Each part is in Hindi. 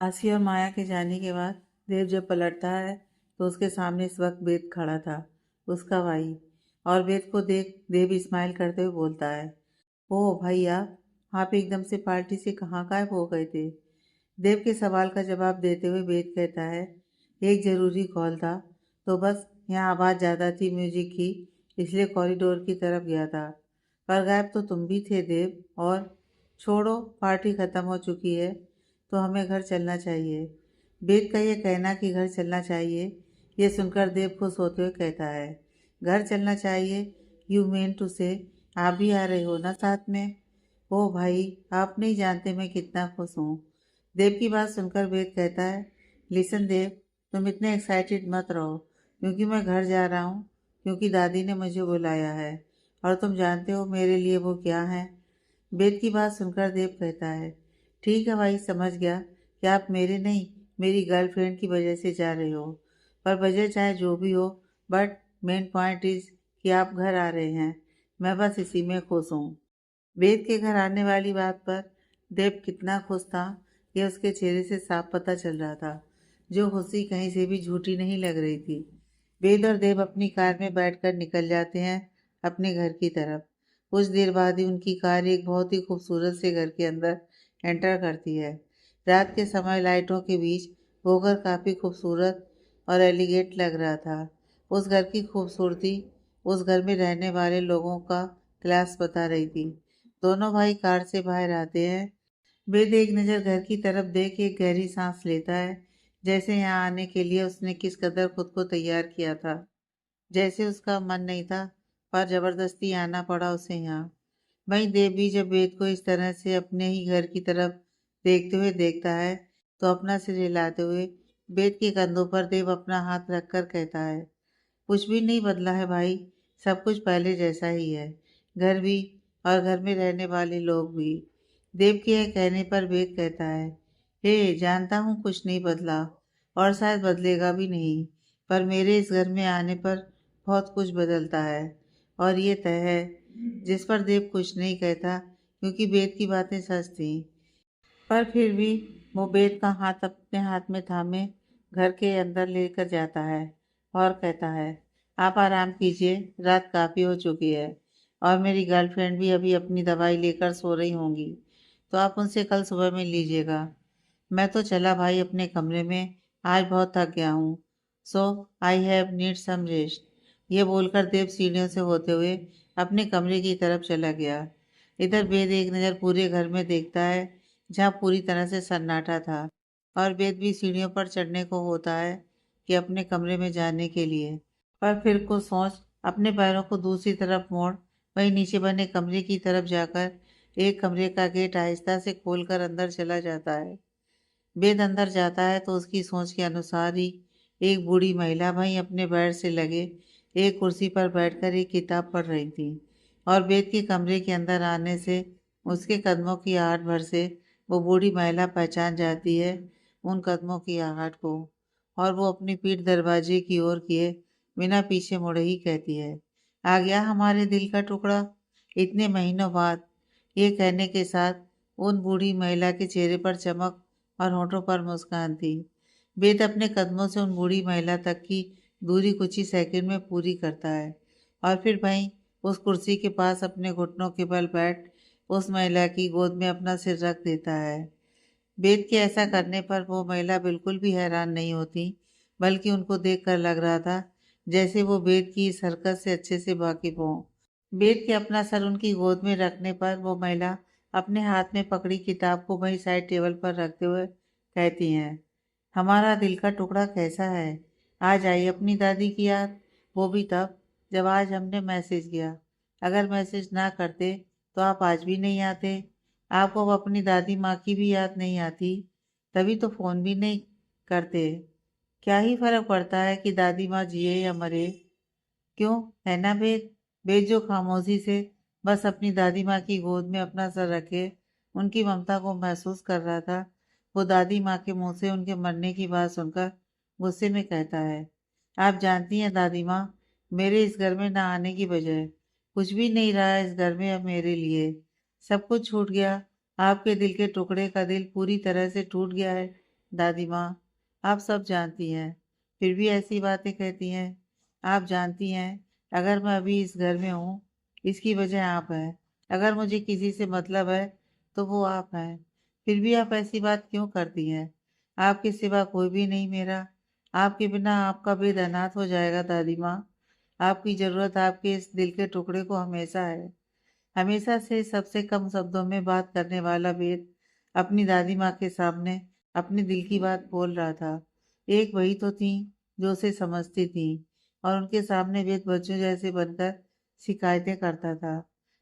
आसी और माया के जाने के बाद देव जब पलटता है तो उसके सामने इस वक्त वेद खड़ा था, उसका भाई। और वेद को देख देव स्माइल करते हुए बोलता है, ओह भाई आप एकदम से पार्टी से कहाँ गायब हो गए थे? देव के सवाल का जवाब देते हुए वेद कहता है, एक ज़रूरी कॉल था, तो बस यहाँ आवाज़ ज़्यादा थी म्यूजिक की, इसलिए कॉरिडोर की तरफ गया था। पर गायब तो तुम भी थे देव। और छोड़ो, पार्टी ख़त्म हो चुकी है, तो हमें घर चलना चाहिए। वेद का ये कहना कि घर चलना चाहिए, ये सुनकर देव खुश होते हुए कहता है, घर चलना चाहिए? यू मीन टू से आप भी आ रहे हो ना साथ में? ओ भाई, आप नहीं जानते मैं कितना खुश हूँ। देव की बात सुनकर वेद कहता है, लिसन देव, तुम इतने एक्साइटेड मत रहो, क्योंकि मैं घर जा रहा हूँ, क्योंकि दादी ने मुझे बुलाया है। और तुम जानते हो मेरे लिए वो क्या है? वेद की बात सुनकर देव कहता है, ठीक है भाई, समझ गया कि आप मेरे नहीं, मेरी गर्लफ्रेंड की वजह से जा रहे हो। पर वजह चाहे जो भी हो, बट मेन पॉइंट इज़ कि आप घर आ रहे हैं। मैं बस इसी में खुश हूँ। वेद के घर आने वाली बात पर देव कितना खुश था, यह उसके चेहरे से साफ पता चल रहा था। जो खुशी कहीं से भी झूठी नहीं लग रही थी। वेद और देव अपनी कार में बैठकर निकल जाते हैं अपने घर की तरफ। कुछ देर बाद ही उनकी कार एक बहुत ही खूबसूरत से घर के अंदर एंटर करती है। रात के समय लाइटों के बीच वो घर काफ़ी खूबसूरत और एलिगेंट लग रहा था। उस घर की खूबसूरती उस घर में रहने वाले लोगों का क्लास बता रही थी। दोनों भाई कार से बाहर आते हैं। वेद एक नज़र घर की तरफ देख एक गहरी सांस लेता है, जैसे यहाँ आने के लिए उसने किस कदर खुद को तैयार किया था। जैसे उसका मन नहीं था, पर जबरदस्ती आना पड़ा उसे यहाँ। वहीं देव भी जब वेद को इस तरह से अपने ही घर की तरफ देखते हुए देखता है, तो अपना सिर हिलाते हुए वेद के कंधों पर देव अपना हाथ रखकर कहता है, कुछ भी नहीं बदला है भाई, सब कुछ पहले जैसा ही है। घर भी और घर में रहने वाले लोग भी। देव के यह कहने पर वेद कहता है, हे जानता हूँ कुछ नहीं बदला, और शायद बदलेगा भी नहीं, पर मेरे इस घर में आने पर बहुत कुछ बदलता है। और ये तय है। जिस पर देव कुछ नहीं कहता, क्योंकि वेद की बातें सच थी। पर फिर भी वो बेद का हाथ अपने हाथ में थामे घर के अंदर लेकर जाता है और कहता है, आप आराम कीजिए, रात काफ़ी हो चुकी है और मेरी गर्लफ्रेंड भी अभी अपनी दवाई लेकर सो रही होंगी, तो आप उनसे कल सुबह मिल लीजिएगा। मैं तो चला भाई अपने कमरे में, आज बहुत थक गया हूँ। So I have need some rest. ये बोलकर देव सीढ़ियों से होते हुए अपने कमरे की तरफ चला गया। इधर वेद एक नज़र पूरे घर में देखता है, जहाँ पूरी तरह से सन्नाटा था। और वेद भी सीढ़ियों पर चढ़ने को होता है कि अपने कमरे में जाने के लिए, पर फिर कुछ सोच अपने पैरों को दूसरी तरफ मोड़ वही नीचे बने कमरे की तरफ जाकर एक कमरे का गेट आहिस्ता से खोलकर अंदर चला जाता है। वेद अंदर जाता है तो उसकी सोच के अनुसार ही एक बूढ़ी महिला वहीं अपने बेड से लगे एक कुर्सी पर बैठकर एक किताब पढ़ रही थी। और वेद के कमरे के अंदर आने से उसके कदमों की आहट भर से वो बूढ़ी महिला पहचान जाती है उन कदमों की आहट को। और वो अपनी पीठ दरवाजे की ओर किए बिना पीछे मुड़े ही कहती है, आ गया हमारे दिल का टुकड़ा, इतने महीनों बाद। ये कहने के साथ उन बूढ़ी महिला के चेहरे पर चमक और होठों पर मुस्कान थी। वेद अपने कदमों से उन बूढ़ी महिला तक की दूरी कुछ ही सेकंड में पूरी करता है और फिर वहीं उस कुर्सी के पास अपने घुटनों के बल बैठ उस महिला की गोद में अपना सिर रख देता है। वेद के ऐसा करने पर वो महिला बिल्कुल भी हैरान नहीं होती, बल्कि उनको देखकर लग रहा था जैसे वो वेद की इस हरकत से अच्छे से वाकिफ हों। वेद के अपना सर उनकी गोद में रखने पर वो महिला अपने हाथ में पकड़ी किताब को वही साइड टेबल पर रखते हुए कहती हैं, हमारा दिल का टुकड़ा कैसा है? आज आई अपनी दादी की याद, वो भी तब जब आज हमने मैसेज किया। अगर मैसेज ना करते तो आप आज भी नहीं आते। आपको अब अपनी दादी माँ की भी याद नहीं आती, तभी तो फ़ोन भी नहीं करते। क्या ही फर्क पड़ता है कि दादी माँ जिए या मरे? क्यों, है ना बेद? बेद जो खामोशी से बस अपनी दादी माँ की गोद में अपना सर रखे उनकी ममता को महसूस कर रहा था, वो दादी माँ के मुंह से उनके मरने की बात सुनकर गुस्से में कहता है, आप जानती हैं दादी माँ, मेरे इस घर में ना आने की बजाय कुछ भी नहीं रहा है इस घर में अब मेरे लिए। सब कुछ छूट गया, आपके दिल के टुकड़े का दिल पूरी तरह से टूट गया है। दादी माँ, आप सब जानती हैं, फिर भी ऐसी बातें कहती हैं। आप जानती हैं, अगर मैं अभी इस घर में हूँ, इसकी वजह आप हैं। अगर मुझे किसी से मतलब है, तो वो आप हैं। फिर भी आप ऐसी बात क्यों करती हैं? आपके सिवा कोई भी नहीं मेरा। आपके बिना आपका बेद अनाथ हो जाएगा दादी माँ। आपकी ज़रूरत आपके इस दिल के टुकड़े को हमेशा है। हमेशा से सबसे कम शब्दों में बात करने वाला वेद अपनी दादी माँ के सामने अपने दिल की बात बोल रहा था। एक वही तो थी जो उसे समझती थी, और उनके सामने वेद बच्चों जैसे बनकर शिकायतें करता था।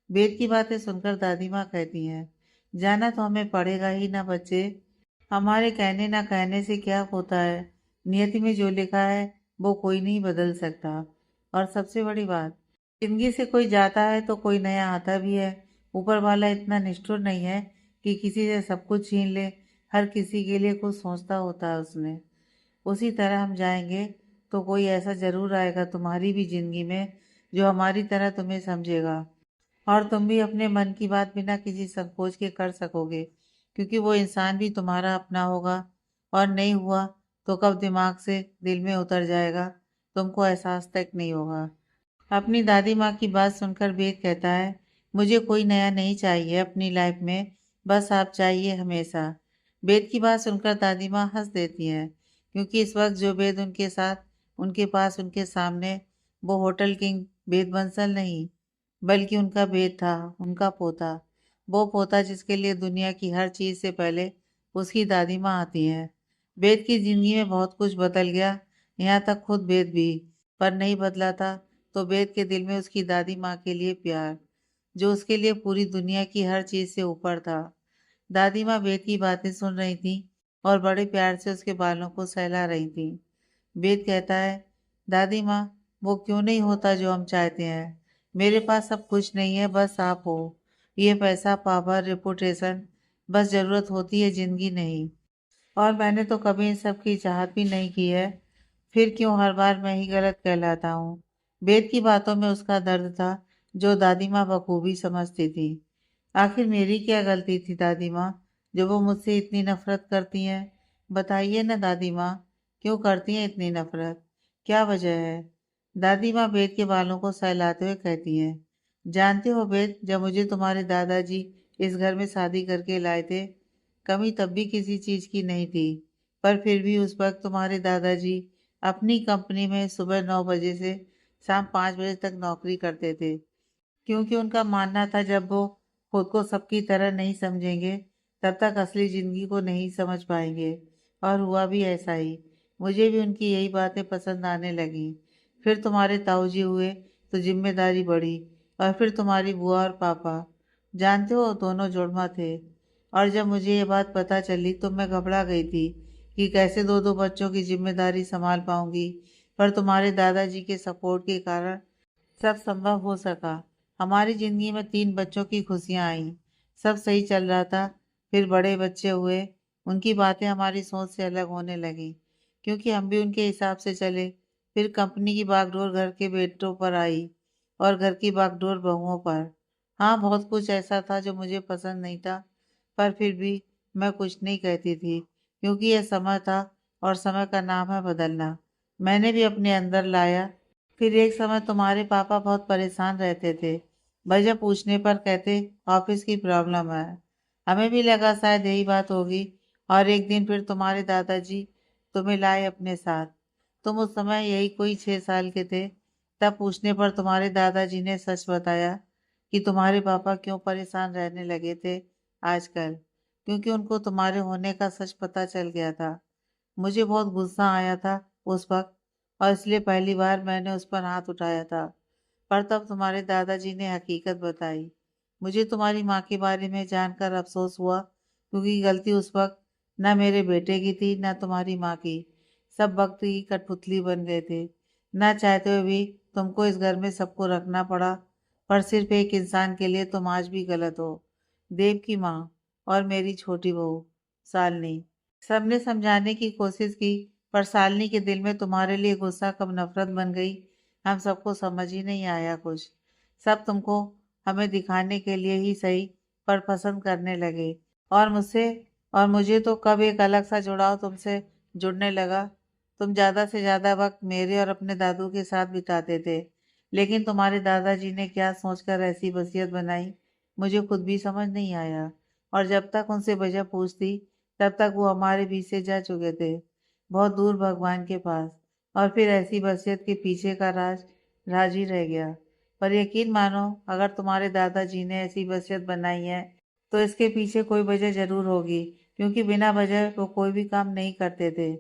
वेद की बातें सुनकर दादी माँ कहती हैं, जाना तो हमें पड़ेगा ही ना बच्चे। हमारे कहने ना कहने से क्या होता है? नियति में जो लिखा है वो कोई नहीं बदल सकता। और सबसे बड़ी बात, जिंदगी से कोई जाता है तो कोई नया आता भी है। ऊपर वाला इतना निष्ठुर नहीं है कि किसी से सब कुछ छीन ले। हर किसी के लिए कुछ सोचता होता है उसने। उसी तरह हम जाएंगे तो कोई ऐसा जरूर आएगा तुम्हारी भी जिंदगी में, जो हमारी तरह तुम्हें समझेगा। और तुम भी अपने मन की बात बिना किसी संकोच के कर सकोगे, क्योंकि वो इंसान भी तुम्हारा अपना होगा। और नहीं हुआ तो कब दिमाग से दिल में उतर जाएगा, तुमको एहसास तक नहीं होगा। अपनी दादी माँ की बात सुनकर वेद कहता है, मुझे कोई नया नहीं चाहिए अपनी लाइफ में, बस आप चाहिए हमेशा। वेद की बात सुनकर दादी माँ हंस देती हैं, क्योंकि इस वक्त जो वेद उनके साथ, उनके पास, उनके सामने, वो होटल किंग वेद बंसल नहीं, बल्कि उनका वेद था, उनका पोता। वो पोता जिसके लिए दुनिया की हर चीज़ से पहले उसकी दादी माँ आती है। वेद की जिंदगी में बहुत कुछ बदल गया, यहाँ तक खुद वेद भी। पर नहीं बदला था तो वेद के दिल में उसकी दादी माँ के लिए प्यार, जो उसके लिए पूरी दुनिया की हर चीज से ऊपर था। दादी माँ वेद की बातें सुन रही थी और बड़े प्यार से उसके बालों को सहला रही थी। वेद कहता है, दादी माँ, वो क्यों नहीं होता जो हम चाहते हैं? मेरे पास सब कुछ नहीं है, बस आप हो। ये पैसा, पावर, रेपुटेशन, बस जरूरत होती है, जिंदगी नहीं। और मैंने तो कभी इन सब की चाहत भी नहीं की है। फिर क्यों हर बार मैं ही गलत कहलाता हूँ? वेद की बातों में उसका दर्द था, जो दादी माँ बखूबी समझती थी। आखिर मेरी क्या गलती थी दादी माँ, जो वो मुझसे इतनी नफरत करती हैं? बताइए ना दादी माँ, क्यों करती हैं इतनी नफरत? क्या वजह है? दादी माँ वेद के बालों को सहलाते हुए कहती हैं, जानते हो वेद, जब मुझे तुम्हारे दादाजी इस घर में शादी करके लाए थे, कमी तब भी किसी चीज की नहीं थी। पर फिर भी उस वक्त तुम्हारे दादाजी अपनी कंपनी में सुबह 9 बजे से शाम 5 बजे तक नौकरी करते थे, क्योंकि उनका मानना था जब वो खुद को सबकी तरह नहीं समझेंगे, तब तक असली जिंदगी को नहीं समझ पाएंगे। और हुआ भी ऐसा ही। मुझे भी उनकी यही बातें पसंद आने लगी। फिर तुम्हारे ताऊजी हुए तो जिम्मेदारी बढ़ी, और फिर तुम्हारी बुआ और पापा, जानते हो दोनों जुड़वा थे। और जब मुझे ये बात पता चली तो मैं घबरा गई थी कि कैसे दो दो बच्चों की जिम्मेदारी संभाल पाऊंगी। पर तुम्हारे दादाजी के सपोर्ट के कारण सब संभव हो सका। हमारी जिंदगी में 3 बच्चों की खुशियां आई। सब सही चल रहा था। फिर बड़े बच्चे हुए। उनकी बातें हमारी सोच से अलग होने लगी, क्योंकि हम भी उनके हिसाब से चले। फिर कंपनी की बागडोर घर के बेटों पर आई, और घर की बागडोर बहुओं पर। हाँ, बहुत कुछ ऐसा था जो मुझे पसंद नहीं था, पर फिर भी मैं कुछ नहीं कहती थी, क्योंकि यह समय था, और समय का नाम है बदलना। मैंने भी अपने अंदर लाया। फिर एक समय तुम्हारे पापा बहुत परेशान रहते थे। वजह पूछने पर कहते ऑफिस की प्रॉब्लम है। हमें भी लगा शायद यही बात होगी। और एक दिन फिर तुम्हारे दादाजी तुम्हें लाए अपने साथ। तुम उस समय यही कोई 6 साल के थे। तब पूछने पर तुम्हारे दादाजी ने सच बताया कि तुम्हारे पापा क्यों परेशान रहने लगे थे आजकल, क्योंकि उनको तुम्हारे होने का सच पता चल गया था। मुझे बहुत गुस्सा आया था उस वक्त, और इसलिए पहली बार मैंने उस पर हाथ उठाया था। पर तब तुम्हारे दादाजी ने हकीकत बताई। मुझे तुम्हारी माँ के बारे में जानकर अफसोस हुआ, क्योंकि गलती उस वक्त न मेरे बेटे की थी न तुम्हारी माँ की। सब वक्त की कठपुतली बन गए थे। न चाहते हुए भी तुमको इस घर में सबको रखना पड़ा। पर सिर्फ एक इंसान के लिए तुम आज भी गलत हो, देव की माँ और मेरी छोटी बहू शालिनी। सबने समझाने की कोशिश की, पर शालिनी के दिल में तुम्हारे लिए गुस्सा कब नफरत बन गई, हम सबको समझ ही नहीं आया कुछ। सब तुमको हमें दिखाने के लिए ही सही, पर पसंद करने लगे। और मुझसे और मुझे तो कब एक अलग सा जुड़ाव तुमसे जुड़ने लगा। तुम ज़्यादा से ज़्यादा वक्त मेरे और अपने दादू के साथ बिताते थे, लेकिन तुम्हारे दादाजी ने क्या सोचकर ऐसी वसीयत बनाई, मुझे खुद भी समझ नहीं आया। और जब तक उनसे वजह पूछती, तब तक वो हमारे बीच से जा चुके थे, बहुत दूर भगवान के पास। और फिर ऐसी वसीयत के पीछे का राज राज ही रह गया। पर यकीन मानो, अगर तुम्हारे दादाजी ने ऐसी वसीयत बनाई है तो इसके पीछे कोई वजह जरूर होगी, क्योंकि बिना वजह वो कोई भी काम नहीं करते थे।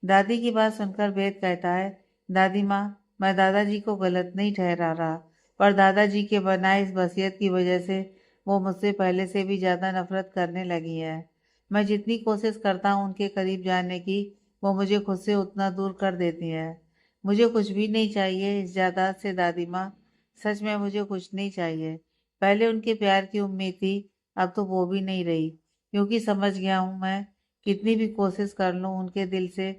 दादी की बात सुनकर वेद कहता है, दादी माँ, मैं दादाजी को गलत नहीं ठहरा रहा, पर दादाजी के बनाए इस वसीयत की वजह से वो मुझसे पहले से भी ज़्यादा नफरत करने लगी है। मैं जितनी कोशिश करता हूँ उनके करीब जाने की, वो मुझे खुद से उतना दूर कर देती है। मुझे कुछ भी नहीं चाहिए इस जायदाद से दादी माँ, सच में मुझे कुछ नहीं चाहिए। पहले उनके प्यार की उम्मीद थी, अब तो वो भी नहीं रही, क्योंकि समझ गया हूँ मैं कितनी भी कोशिश कर लूँ उनके दिल से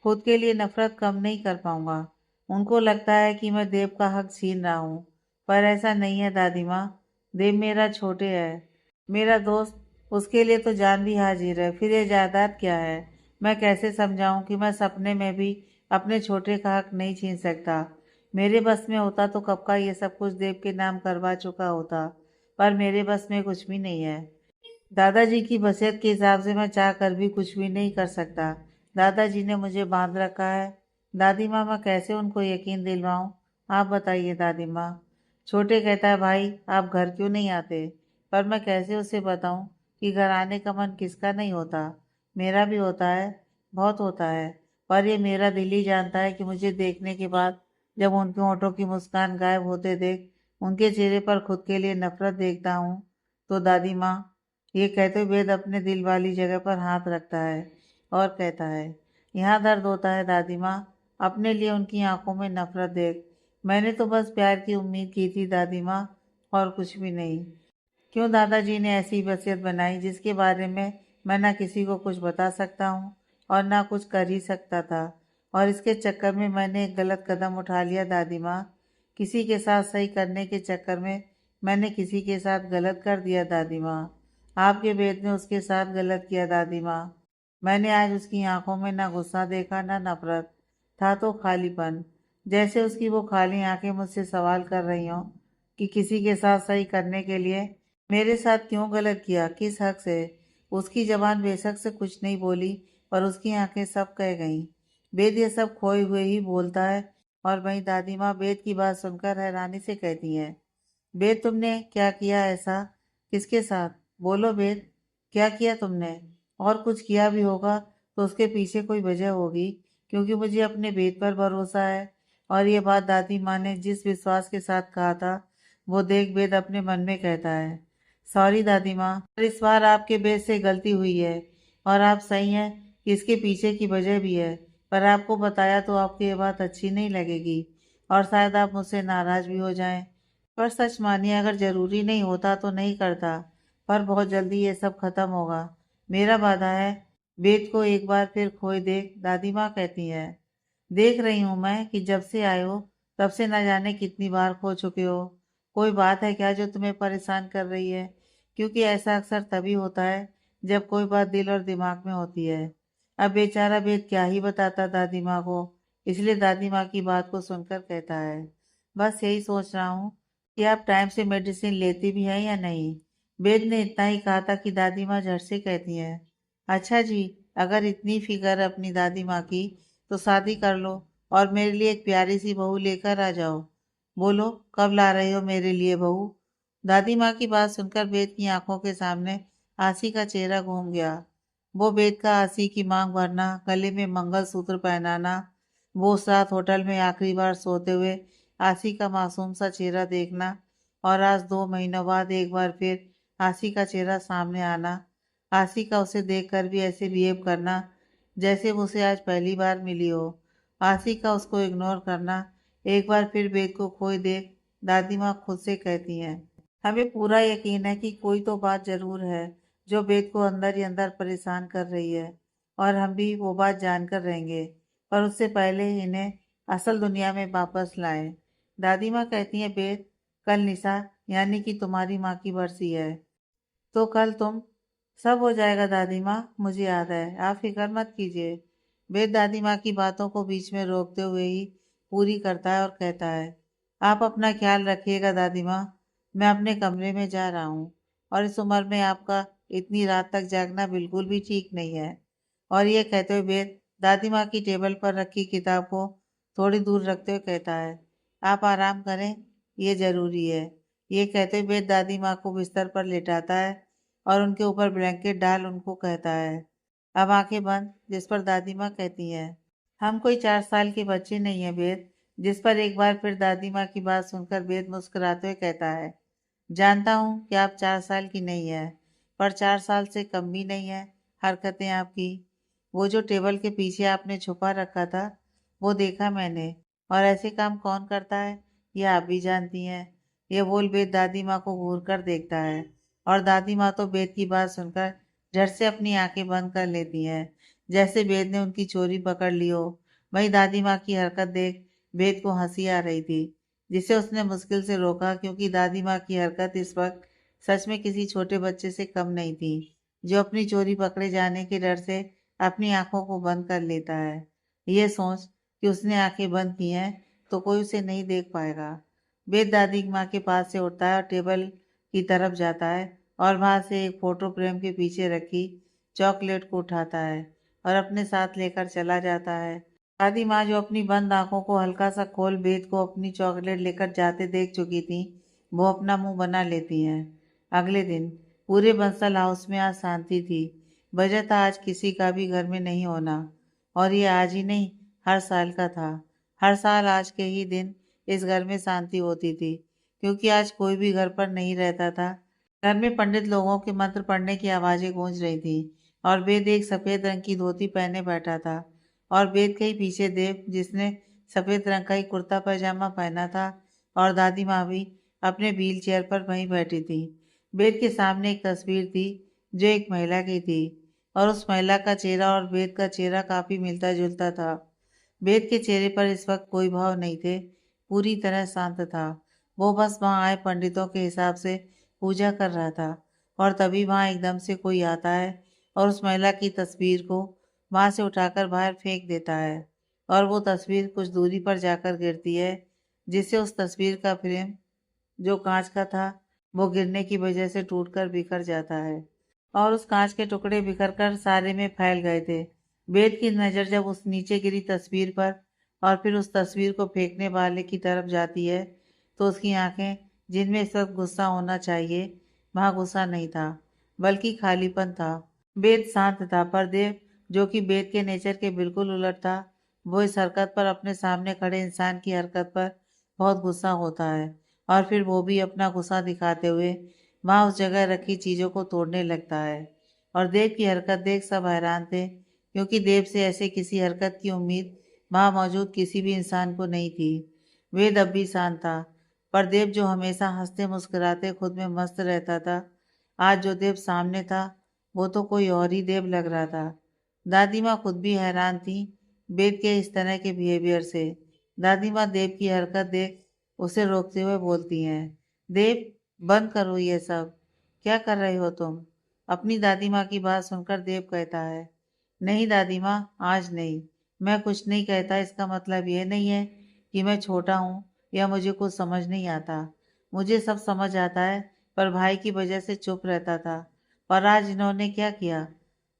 खुद के लिए नफरत कम नहीं कर पाऊंगा। उनको लगता है कि मैं देव का हक छीन रहा हूँ, पर ऐसा नहीं है दादी माँ। देव मेरा छोटे है, मेरा दोस्त, उसके लिए तो जान भी हाजिर है, फिर ये जायदाद क्या है। मैं कैसे समझाऊं कि मैं सपने में भी अपने छोटे का हक नहीं छीन सकता। मेरे बस में होता तो कब का ये सब कुछ देव के नाम करवा चुका होता, पर मेरे बस में कुछ भी नहीं है। दादाजी की वसीयत के हिसाब से मैं चाह कर भी कुछ भी नहीं कर सकता। दादाजी ने मुझे बांध रखा है। दादी माँ, मैं कैसे उनको यकीन दिलवाऊं, आप बताइए दादी माँ। छोटे कहता है, भाई आप घर क्यों नहीं आते। पर मैं कैसे उसे बताऊं कि घर आने का मन किसका नहीं होता। मेरा भी होता है, बहुत होता है। पर ये मेरा दिल ही जानता है कि मुझे देखने के बाद, जब उनके होठों की मुस्कान गायब होते देख उनके चेहरे पर खुद के लिए नफरत देखता हूँ, तो दादी माँ, ये कहते हुए वेद अपने दिल वाली जगह पर हाथ रखता है और कहता है, यहाँ दर्द होता है दादी माँ, अपने लिए उनकी आंखों में नफरत देख। मैंने तो बस प्यार की उम्मीद की थी दादी माँ, और कुछ भी नहीं। क्यों दादाजी ने ऐसी वसीयत बनाई जिसके बारे में मैं ना किसी को कुछ बता सकता हूँ और ना कुछ कर ही सकता था। और इसके चक्कर में मैंने एक गलत कदम उठा लिया दादी माँ। किसी के साथ सही करने के चक्कर में मैंने किसी के साथ गलत कर दिया दादी माँ। आपके बेटे ने उसके साथ गलत किया दादी माँ। मैंने आज उसकी आंखों में ना गुस्सा देखा ना नफरत, था तो खालीपन। जैसे उसकी वो खाली आंखें मुझसे सवाल कर रही हों कि किसी के साथ सही करने के लिए मेरे साथ क्यों गलत किया, किस हक से। उसकी जबान बेशक से कुछ नहीं बोली, पर उसकी आंखें सब कह गईं। वेद ये सब खोए हुए ही बोलता है, और वहीं दादी माँ वेद की बात सुनकर हैरानी से कहती है, वेद तुमने क्या किया ऐसा, किसके साथ, बोलो वेद, क्या किया तुमने। और कुछ किया भी होगा तो उसके पीछे कोई वजह होगी, क्योंकि मुझे अपने वेद पर भरोसा है। और ये बात दादी माँ ने जिस विश्वास के साथ कहा था, वो देख वेद अपने मन में कहता है, सॉरी दादी माँ, पर इस बार आपके बेस से गलती हुई है। और आप सही हैं कि इसके पीछे की वजह भी है, पर आपको बताया तो आपको ये बात अच्छी नहीं लगेगी, और शायद आप मुझसे नाराज भी हो जाएं। पर सच मानिए, अगर जरूरी नहीं होता तो नहीं करता, पर बहुत जल्दी ये सब खत्म होगा। मेरा वादा है। वेद को एक बार फिर खोए देख, दादी माँ कहती है। देख रही हूँ मैं कि जब से आए हो तब से न जाने कितनी बार खो चुके हो। कोई बात है क्या जो तुम्हें परेशान कर रही है, क्योंकि ऐसा अक्सर तभी होता है जब कोई बात दिल और दिमाग में होती है। अब बेचारा वेद क्या ही बताता दादी माँ को, इसलिए दादी माँ की बात को सुनकर कहता है, बस यही सोच रहा हूँ कि आप टाइम से मेडिसिन लेती भी हैं या नहीं। वेद ने इतना ही कहा था कि दादी माँ झट से कहती है, अच्छा जी, अगर इतनी फिक्र है अपनी दादी माँ की, तो शादी कर लो और मेरे लिए एक प्यारी सी बहू लेकर आ जाओ। बोलो कब ला रहे हो मेरे लिए बहू। दादी माँ की बात सुनकर वेद की आंखों के सामने आसी का चेहरा घूम गया। वो वेद का आसी की मांग भरना, गले में मंगलसूत्र पहनाना, वो उस रात होटल में आखिरी बार सोते हुए आसी का मासूम सा चेहरा देखना, और आज 2 महीनों बाद एक बार फिर आसी का चेहरा सामने आना, आसी का उसे देखकर भी ऐसे बिहेव करना जैसे वो उसे आज पहली बार मिली हो, आसी का उसको इग्नोर करना, एक बार फिर वेद को खोए देख दादी माँ खुद से कहती हैं, हमें पूरा यकीन है कि कोई तो बात जरूर है जो वेद को अंदर ही अंदर परेशान कर रही है, और हम भी वो बात जानकर रहेंगे, पर उससे पहले इन्हें असल दुनिया में वापस लाएं। दादी माँ कहती हैं, वेद, कल निशा यानी कि तुम्हारी माँ की बरसी है, तो कल तुम सब हो जाएगा दादी माँ, मुझे याद है, आप फिक्र मत कीजिए। वेद दादी माँ की बातों को बीच में रोकते हुए ही पूरी करता है और कहता है, आप अपना ख्याल रखिएगा दादी माँ, मैं अपने कमरे में जा रहा हूँ। और इस उम्र में आपका इतनी रात तक जागना बिल्कुल भी ठीक नहीं है। और ये कहते हुए वेद दादी माँ की टेबल पर रखी किताब को थोड़ी दूर रखते हुए कहता है, आप आराम करें, ये जरूरी है। ये कहते हुए वेद दादी माँ को बिस्तर पर लेटाता है और उनके ऊपर ब्लैंकेट डाल उनको कहता है, अब आंखें बंद। जिस पर दादी माँ कहती है, हम कोई 4 साल के बच्चे नहीं है वेद। जिस पर एक बार फिर दादी माँ की बात सुनकर वेद मुस्कुराते हुए कहता है, जानता हूँ कि आप 4 साल की नहीं है, पर 4 साल से कम भी नहीं है हरकतें आपकी। वो जो टेबल के पीछे आपने छुपा रखा था, वो देखा मैंने। और ऐसे काम कौन करता है, ये आप भी जानती हैं। ये बोल वेद दादी माँ को घूर कर देखता है और दादी माँ तो वेद की बात सुनकर झट से अपनी आंखें बंद कर लेती हैं, जैसे वेद ने उनकी चोरी पकड़ ली हो। वही दादी माँ की हरकत देख वेद को हंसी आ रही थी, जिसे उसने मुश्किल से रोका, क्योंकि दादी माँ की हरकत इस वक्त सच में किसी छोटे बच्चे से कम नहीं थी, जो अपनी चोरी पकड़े जाने के डर से अपनी आंखों को बंद कर लेता है। ये सोच कि उसने आंखें बंद की हैं तो कोई उसे नहीं देख पाएगा। वेद दादी माँ के पास से उठता है और टेबल की तरफ जाता है और वहां से एक फोटो फ्रेम के पीछे रखी चॉकलेट को उठाता है और अपने साथ लेकर चला जाता है। दादी माँ, जो अपनी बंद आंखों को हल्का सा खोल वेद को अपनी चॉकलेट लेकर जाते देख चुकी थी, वो अपना मुंह बना लेती हैं। अगले दिन पूरे बंसल हाउस में आज शांति थी। वजह था आज किसी का भी घर में नहीं होना। और ये आज ही नहीं, हर साल का था। हर साल आज के ही दिन इस घर में शांति होती थी, क्योंकि आज कोई भी घर पर नहीं रहता था। घर में पंडित लोगों के मंत्र पढ़ने की आवाजें गूंज रही थी और वेद एक सफेद रंग की धोती पहने बैठा था और वेद के ही पीछे देव, जिसने सफेद रंग का ही कुर्ता पैजामा पहना था, और दादी माँ भी अपने व्हील चेयर पर वहीं बैठी थी। वेद के सामने एक तस्वीर थी जो एक महिला की थी, और उस महिला का चेहरा और वेद का चेहरा काफी मिलता जुलता था। वेद के चेहरे पर इस वक्त कोई भाव नहीं थे, पूरी तरह शांत था। वो बस वहां आए पंडितों के हिसाब से पूजा कर रहा था। और तभी वहां एकदम से कोई आता है और उस महिला की तस्वीर को वहां से उठाकर बाहर फेंक देता है, और वो तस्वीर कुछ दूरी पर जाकर गिरती है, जिससे उस तस्वीर का फ्रेम, जो कांच का था, वो गिरने की वजह से टूटकर बिखर जाता है और उस कांच के टुकड़े बिखर कर सारे में फैल गए थे। वेद की नज़र जब उस नीचे गिरी तस्वीर पर और फिर उस तस्वीर को फेंकने वाले की तरफ जाती है, तो उसकी आंखें, जिनमें इस वक्त गुस्सा होना चाहिए, वहां गुस्सा नहीं था, बल्कि खालीपन था। वेद शांत था, पर देव, जो कि वेद के नेचर के बिल्कुल उलट था, वो इस हरकत पर, अपने सामने खड़े इंसान की हरकत पर बहुत गुस्सा होता है। और फिर वो भी अपना गुस्सा दिखाते हुए वहां उस जगह रखी चीजों को तोड़ने लगता है। और देव की हरकत देख सब हैरान थे, क्योंकि देव से ऐसे किसी हरकत की उम्मीद वहां मौजूद किसी भी इंसान को नहीं थी। वेद अब भी शांत था, पर देव, जो हमेशा हंसते मुस्कुराते खुद में मस्त रहता था, आज जो देव सामने था, वो तो कोई और ही देव लग रहा था। दादी माँ खुद भी हैरान थी वेद के इस तरह के बिहेवियर से। दादी माँ देव की हरकत देख उसे रोकते हुए बोलती हैं, देव, बंद करो ये सब, क्या कर रहे हो तुम? अपनी दादी माँ की बात सुनकर देव कहता है, नहीं दादी माँ, आज नहीं। मैं कुछ नहीं कहता, इसका मतलब ये नहीं है कि मैं छोटा हूँ या मुझे कुछ समझ नहीं आता। मुझे सब समझ आता है, पर भाई की वजह से चुप रहता था। पर आज इन्होंने क्या किया,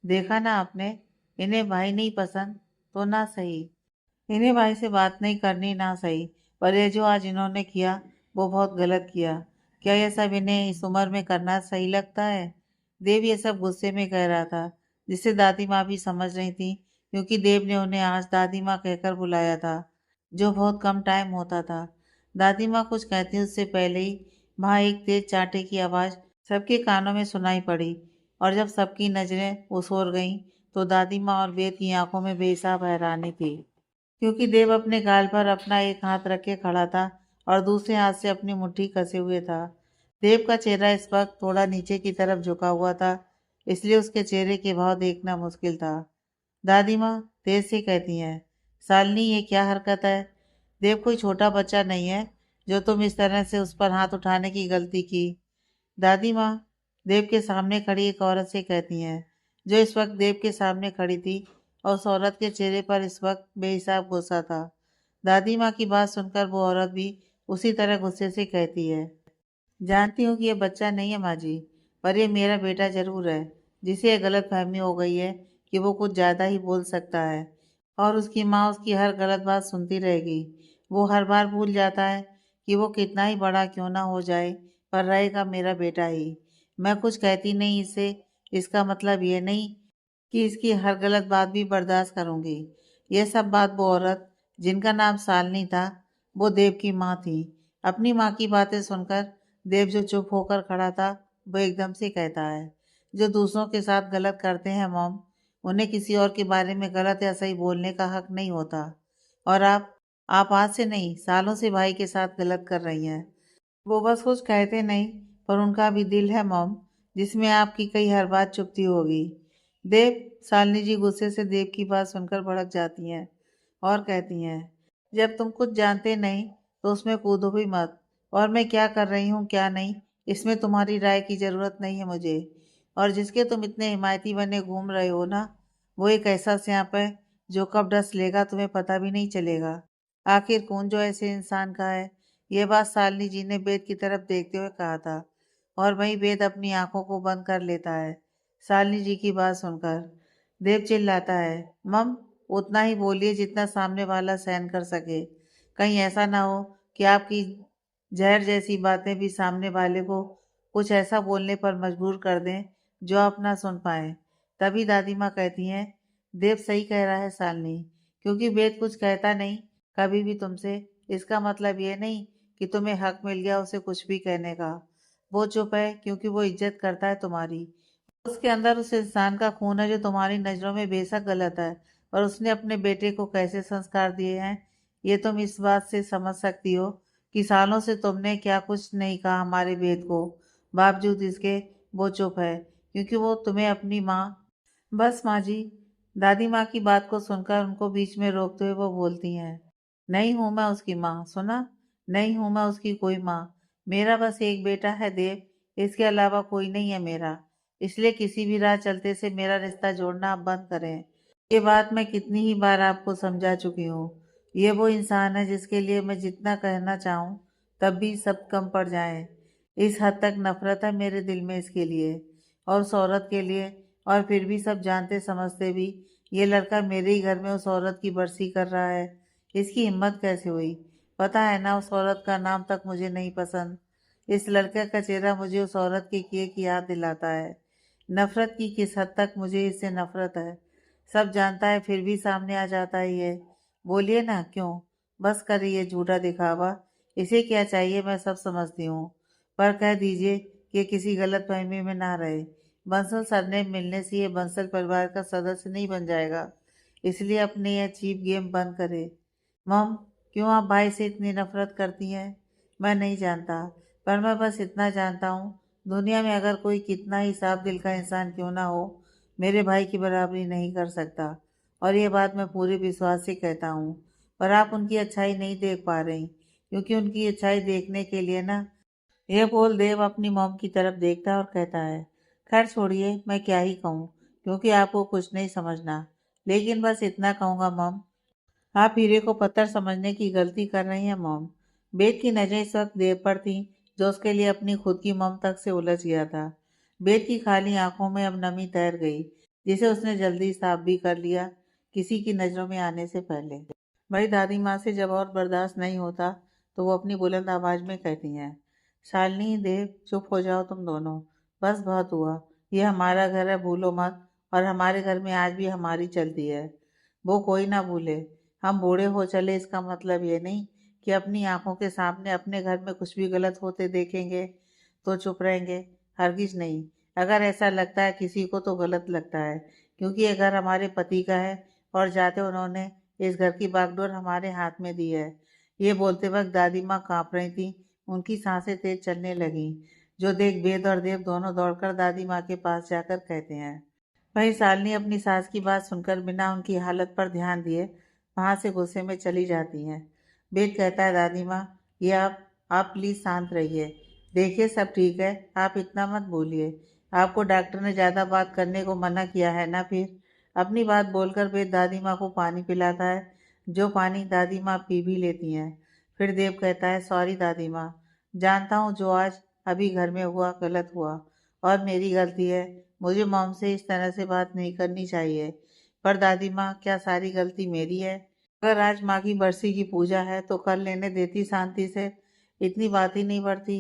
देखा ना आपने? इन्हें भाई नहीं पसंद तो ना सही, इन्हें भाई से बात नहीं करनी ना सही, पर ये जो आज इन्होंने किया, वो बहुत गलत किया। क्या ये सब इन्हें इस उम्र में करना सही लगता है? देव ये सब गुस्से में कह रहा था, जिसे दादी माँ भी समझ रही थी, क्योंकि देव ने उन्हें आज दादी माँ कहकर बुलाया था, जो बहुत कम टाइम होता था। दादी माँ कुछ कहती उससे पहले ही वहाँ एक तेज चांटे की आवाज़ सबके कानों में सुनाई पड़ी, और जब सबकी नजरें उस ओर गईं, तो दादी माँ और वेद की आंखों में बेहिसाब हैरानी थी, क्योंकि देव अपने गाल पर अपना एक हाथ रख के खड़ा था और दूसरे हाथ से अपनी मुट्ठी कसे हुए था। देव का चेहरा इस वक्त थोड़ा नीचे की तरफ झुका हुआ था, इसलिए उसके चेहरे के भाव देखना मुश्किल था। दादी माँ तेज से कहती हैं, शालिनी, ये क्या हरकत है? देव कोई छोटा बच्चा नहीं है जो तुम इस तरह से उस पर हाथ उठाने की गलती की। दादी माँ देव के सामने खड़ी एक औरत से कहती हैं, जो इस वक्त देव के सामने खड़ी थी, और उस औरत के चेहरे पर इस वक्त बेहिसाब गुस्सा था। दादी माँ की बात सुनकर वो औरत भी उसी तरह गुस्से से कहती है, जानती हूँ कि ये बच्चा नहीं है माँ जी, पर ये मेरा बेटा जरूर है, जिसे ये गलत फहमी हो गई है कि वो कुछ ज़्यादा ही बोल सकता है और उसकी माँ उसकी हर गलत बात सुनती रहेगी। वो हर बार भूल जाता है कि वो कितना ही बड़ा क्यों ना हो जाए, पर रहेगा मेरा बेटा ही। मैं कुछ कहती नहीं इसे, इसका मतलब ये नहीं कि इसकी हर गलत बात भी बर्दाश्त करूंगी। यह सब बात वो औरत, जिनका नाम सालनी था, वो देव की माँ थी। अपनी माँ की बातें सुनकर देव, जो चुप होकर खड़ा था, वो एकदम से कहता है, जो दूसरों के साथ गलत करते हैं मॉम, उन्हें किसी और के बारे में गलत या सही बोलने का हक नहीं होता। और आप आज से नहीं, सालों से भाई के साथ गलत कर रही हैं। वो बस कुछ कहते नहीं, पर उनका भी दिल है मॉम, जिसमें आपकी कई हर बात चुभती होगी। देव, शालिनी जी गुस्से से देव की बात सुनकर भड़क जाती हैं और कहती हैं, जब तुम कुछ जानते नहीं तो उसमें कूदो भी मत, और मैं क्या कर रही हूँ क्या नहीं, इसमें तुम्हारी राय की ज़रूरत नहीं है मुझे। और जिसके तुम इतने हिमायती बने घूम रहे हो ना, वो एक ऐसा स्यांप है जो कब डस लेगा तुम्हें पता भी नहीं चलेगा। आखिर कौन जो ऐसे इंसान का है। ये बात शालिनी जी ने वेद की तरफ देखते हुए कहा था, और वहीं वेद अपनी आंखों को बंद कर लेता है शालिनी जी की बात सुनकर। देव चिल्लाता है, मम, उतना ही बोलिए जितना सामने वाला सहन कर सके। कहीं ऐसा ना हो कि आपकी जहर जैसी बातें भी सामने वाले को कुछ ऐसा बोलने पर मजबूर कर दें जो आप ना सुन पाए। तभी दादी माँ कहती हैं, देव सही कह रहा है शालिनी, क्योंकि वेद कुछ कहता नहीं कभी भी तुमसे, इसका मतलब ये नहीं कि तुम्हें हक मिल गया उसे कुछ भी कहने का। वो चुप है क्योंकि वो इज्जत करता है तुम्हारी। उसके अंदर उस इंसान का खून है जो तुम्हारी नज़रों में बेशक गलत है, पर उसने अपने बेटे को कैसे संस्कार दिए हैं, ये तुम इस बात से समझ सकती हो कि सालों से तुमने क्या कुछ नहीं कहा हमारे बेट को। बावजूद इसके वो चुप है क्योंकि वो तुम्हें अपनी माँ। बस माँ जी, दादी माँ की बात को सुनकर उनको बीच में रोकते हुए वो बोलती हैं, नहीं हूँ मैं उसकी माँ, सुना, नहीं हूँ मैं उसकी कोई माँ। मेरा बस एक बेटा है देव, इसके अलावा कोई नहीं है मेरा। इसलिए किसी भी राह चलते से मेरा रिश्ता जोड़ना आप बंद करें। ये बात मैं कितनी ही बार आपको समझा चुकी हूँ। ये वो इंसान है जिसके लिए मैं जितना कहना चाहूँ तब भी सब कम पड़ जाए। इस हद तक नफरत है मेरे दिल में इसके लिए और उस औरत के लिए। और फिर भी सब जानते समझते भी ये लड़का मेरे ही घर में उस औरत की बरसी कर रहा है। इसकी हिम्मत कैसे हुई? पता है ना, उस औरत का नाम तक मुझे नहीं पसंद। इस लड़के का चेहरा मुझे उस औरत के किए की याद दिलाता है। नफरत की किस हद तक मुझे इससे नफरत है, सब जानता है फिर भी सामने आ जाता है ये। बोलिए ना, क्यों? बस करिए झूठा दिखावा। इसे क्या चाहिए मैं सब समझती हूँ, पर कह दीजिए कि किसी गलत फहमी में ना रहे। बंसल सरनेम मिलने से ये बंसल परिवार का सदस्य नहीं बन जाएगा, इसलिए अपने यह चीप गेम बंद करे। मम, क्यों आप भाई से इतनी नफरत करती हैं? मैं नहीं जानता, पर मैं बस इतना जानता हूँ, दुनिया में अगर कोई कितना ही साफ दिल का इंसान क्यों ना हो, मेरे भाई की बराबरी नहीं कर सकता। और ये बात मैं पूरे विश्वास से कहता हूँ। पर आप उनकी अच्छाई नहीं देख पा रही, क्योंकि उनकी अच्छाई देखने के लिए ना। यह बोल देव अपनी मॉम की तरफ देखता है और कहता है, खैर छोड़िए, मैं क्या ही कहूँ, क्योंकि आपको कुछ नहीं समझना। लेकिन बस इतना कहूँगा मॉम, आप हीरे को पत्थर समझने की गलती कर रही हैं मॉम। बेद की नज़रें इस वक्त देव पर थीं, जो उसके लिए अपनी खुद की मम तक से उलझ गया था। बेद की खाली आंखों में अब नमी तैर गई, जिसे उसने जल्दी साफ भी कर लिया, किसी की नज़रों में आने से पहले। भाई दादी माँ से जब और बर्दाश्त नहीं होता तो वो अपनी बुलंद आवाज में कहती हैं, शालिनी, देव, चुप हो जाओ तुम दोनों। बस बहुत हुआ। ये हमारा घर है, भूलो मत। और हमारे घर में आज भी हमारी चलती है, वो कोई ना भूले। हम बूढ़े हो चले इसका मतलब ये नहीं कि अपनी आंखों के सामने अपने घर में कुछ भी गलत होते देखेंगे तो चुप रहेंगे। हरगिज नहीं। अगर ऐसा लगता है किसी को तो गलत लगता है, क्योंकि ये घर हमारे पति का है और जाते उन्होंने इस घर की बागडोर हमारे हाथ में दी है। ये बोलते वक्त दादी माँ कांप रही थी, उनकी सांसें तेज चलने लगी। जो देख वेद और देव दोनों दौड़कर दादी माँ के पास जाकर कहते हैं। वहीं शालिनी अपनी सास की बात सुनकर बिना उनकी हालत पर ध्यान दिए वहां से गुस्से में चली जाती हैं। वेद कहता है, दादी माँ, ये आप प्लीज शांत रहिए। देखिए सब ठीक है, आप इतना मत बोलिए। आपको डॉक्टर ने ज़्यादा बात करने को मना किया है ना। फिर अपनी बात बोलकर वेद दादी माँ को पानी पिलाता है, जो पानी दादी माँ पी भी लेती हैं। फिर देव कहता है, सॉरी दादी माँ, जानता हूँ जो आज अभी घर में हुआ गलत हुआ और मेरी गलती है। मुझे मॉम से इस तरह से बात नहीं करनी चाहिए। पर दादी माँ, क्या सारी गलती मेरी है? अगर आज माँ की बरसी की पूजा है तो कर लेने देती शांति से, इतनी बात ही नहीं बढ़ती।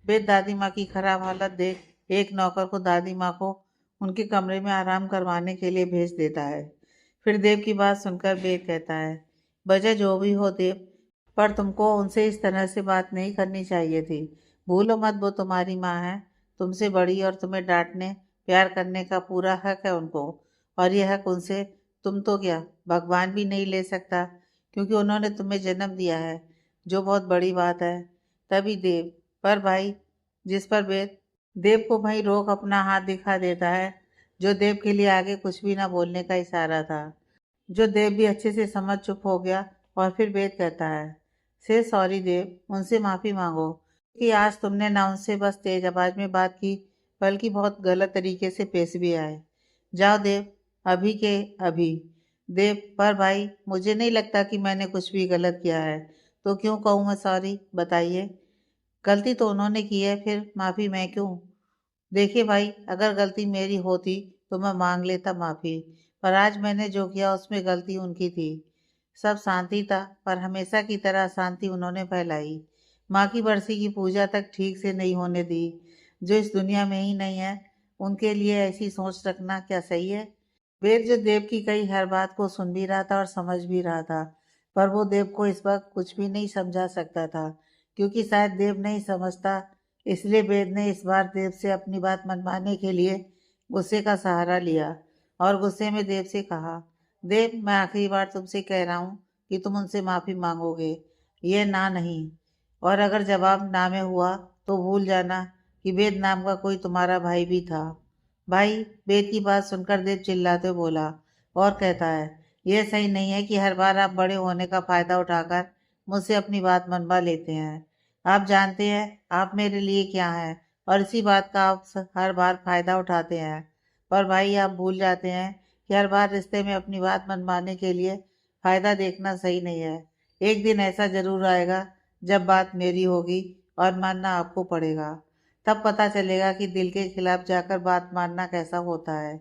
वेद दादी माँ की खराब हालत देख एक नौकर को दादी माँ को उनके कमरे में आराम करवाने के लिए भेज देता है। फिर देव की बात सुनकर वेद कहता है, वजह जो भी हो देव, पर तुमको उनसे इस तरह से बात नहीं करनी चाहिए थी। भूलो मत, वो तुम्हारी माँ है, तुमसे बड़ी, और तुम्हें डांटने प्यार करने का पूरा हक है उनको। और यह हक उनसे तुम तो क्या, भगवान भी नहीं ले सकता, क्योंकि उन्होंने तुम्हें जन्म दिया है, जो बहुत बड़ी बात है। तभी देव, पर भाई, जिस पर वेद देव को भाई रोक अपना हाथ दिखा देता है, जो देव के लिए आगे कुछ भी ना बोलने का इशारा था, जो देव भी अच्छे से समझ चुप हो गया। और फिर वेद कहता है, से सॉरी देव, उनसे माफ़ी मांगो कि आज तुमने ना उनसे बस तेज आवाज़ में बात की, बल्कि बहुत गलत तरीके से पेश भी आए। जाओ देव, अभी के अभी। देव, पर भाई, मुझे नहीं लगता कि मैंने कुछ भी गलत किया है, तो क्यों कहूँ मैं सॉरी, बताइए। गलती तो उन्होंने की है, फिर माफ़ी मैं क्यों? देखिए भाई, अगर गलती मेरी होती तो मैं मांग लेता माफ़ी, पर आज मैंने जो किया उसमें गलती उनकी थी। सब शांति था, पर हमेशा की तरह शांति उन्होंने फैलाई। माँ की बरसी की पूजा तक ठीक से नहीं होने दी। जो इस दुनिया में ही नहीं है, उनके लिए ऐसी सोच रखना क्या सही है? वेद जो देव की कही हर बात को सुन भी रहा था और समझ भी रहा था, पर वो देव को इस वक्त कुछ भी नहीं समझा सकता था, क्योंकि शायद देव नहीं समझता। इसलिए वेद ने इस बार देव से अपनी बात मनवाने के लिए गुस्से का सहारा लिया और गुस्से में देव से कहा, देव, मैं आखिरी बार तुमसे कह रहा हूँ कि तुम उनसे माफ़ी मांगोगे, ये ना नहीं। और अगर जवाब ना में हुआ तो भूल जाना कि वेद नाम का कोई तुम्हारा भाई भी था। भाई, वेद की बात सुनकर देव चिल्लाते हुए बोला और कहता है, यह सही नहीं है कि हर बार आप बड़े होने का फ़ायदा उठाकर मुझसे अपनी बात मनवा लेते हैं। आप जानते हैं आप मेरे लिए क्या हैं, और इसी बात का आप हर बार फ़ायदा उठाते हैं। पर भाई, आप भूल जाते हैं कि हर बार रिश्ते में अपनी बात मनवाने के लिए फ़ायदा देखना सही नहीं है। एक दिन ऐसा ज़रूर आएगा जब बात मेरी होगी और मानना आपको पड़ेगा। तब पता चलेगा कि दिल के खिलाफ जाकर बात मानना कैसा होता है,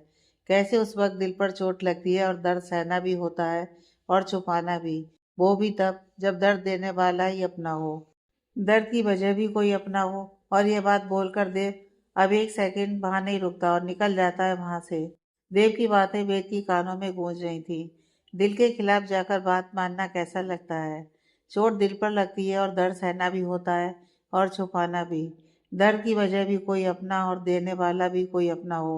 कैसे उस वक्त दिल पर चोट लगती है और दर्द सहना भी होता है और छुपाना भी, वो भी तब जब दर्द देने वाला ही अपना हो, दर्द की वजह भी कोई अपना हो। और यह बात बोलकर देव अब एक सेकंड वहां नहीं रुकता और निकल जाता है वहां से। देव की बातें वेद की कानों में गूंज रही थी। दिल के खिलाफ जाकर बात मानना कैसा लगता है, चोट दिल पर लगती है और दर्द सहना भी होता है और छुपाना भी, दर्द की वजह भी कोई अपना और देने वाला भी कोई अपना हो।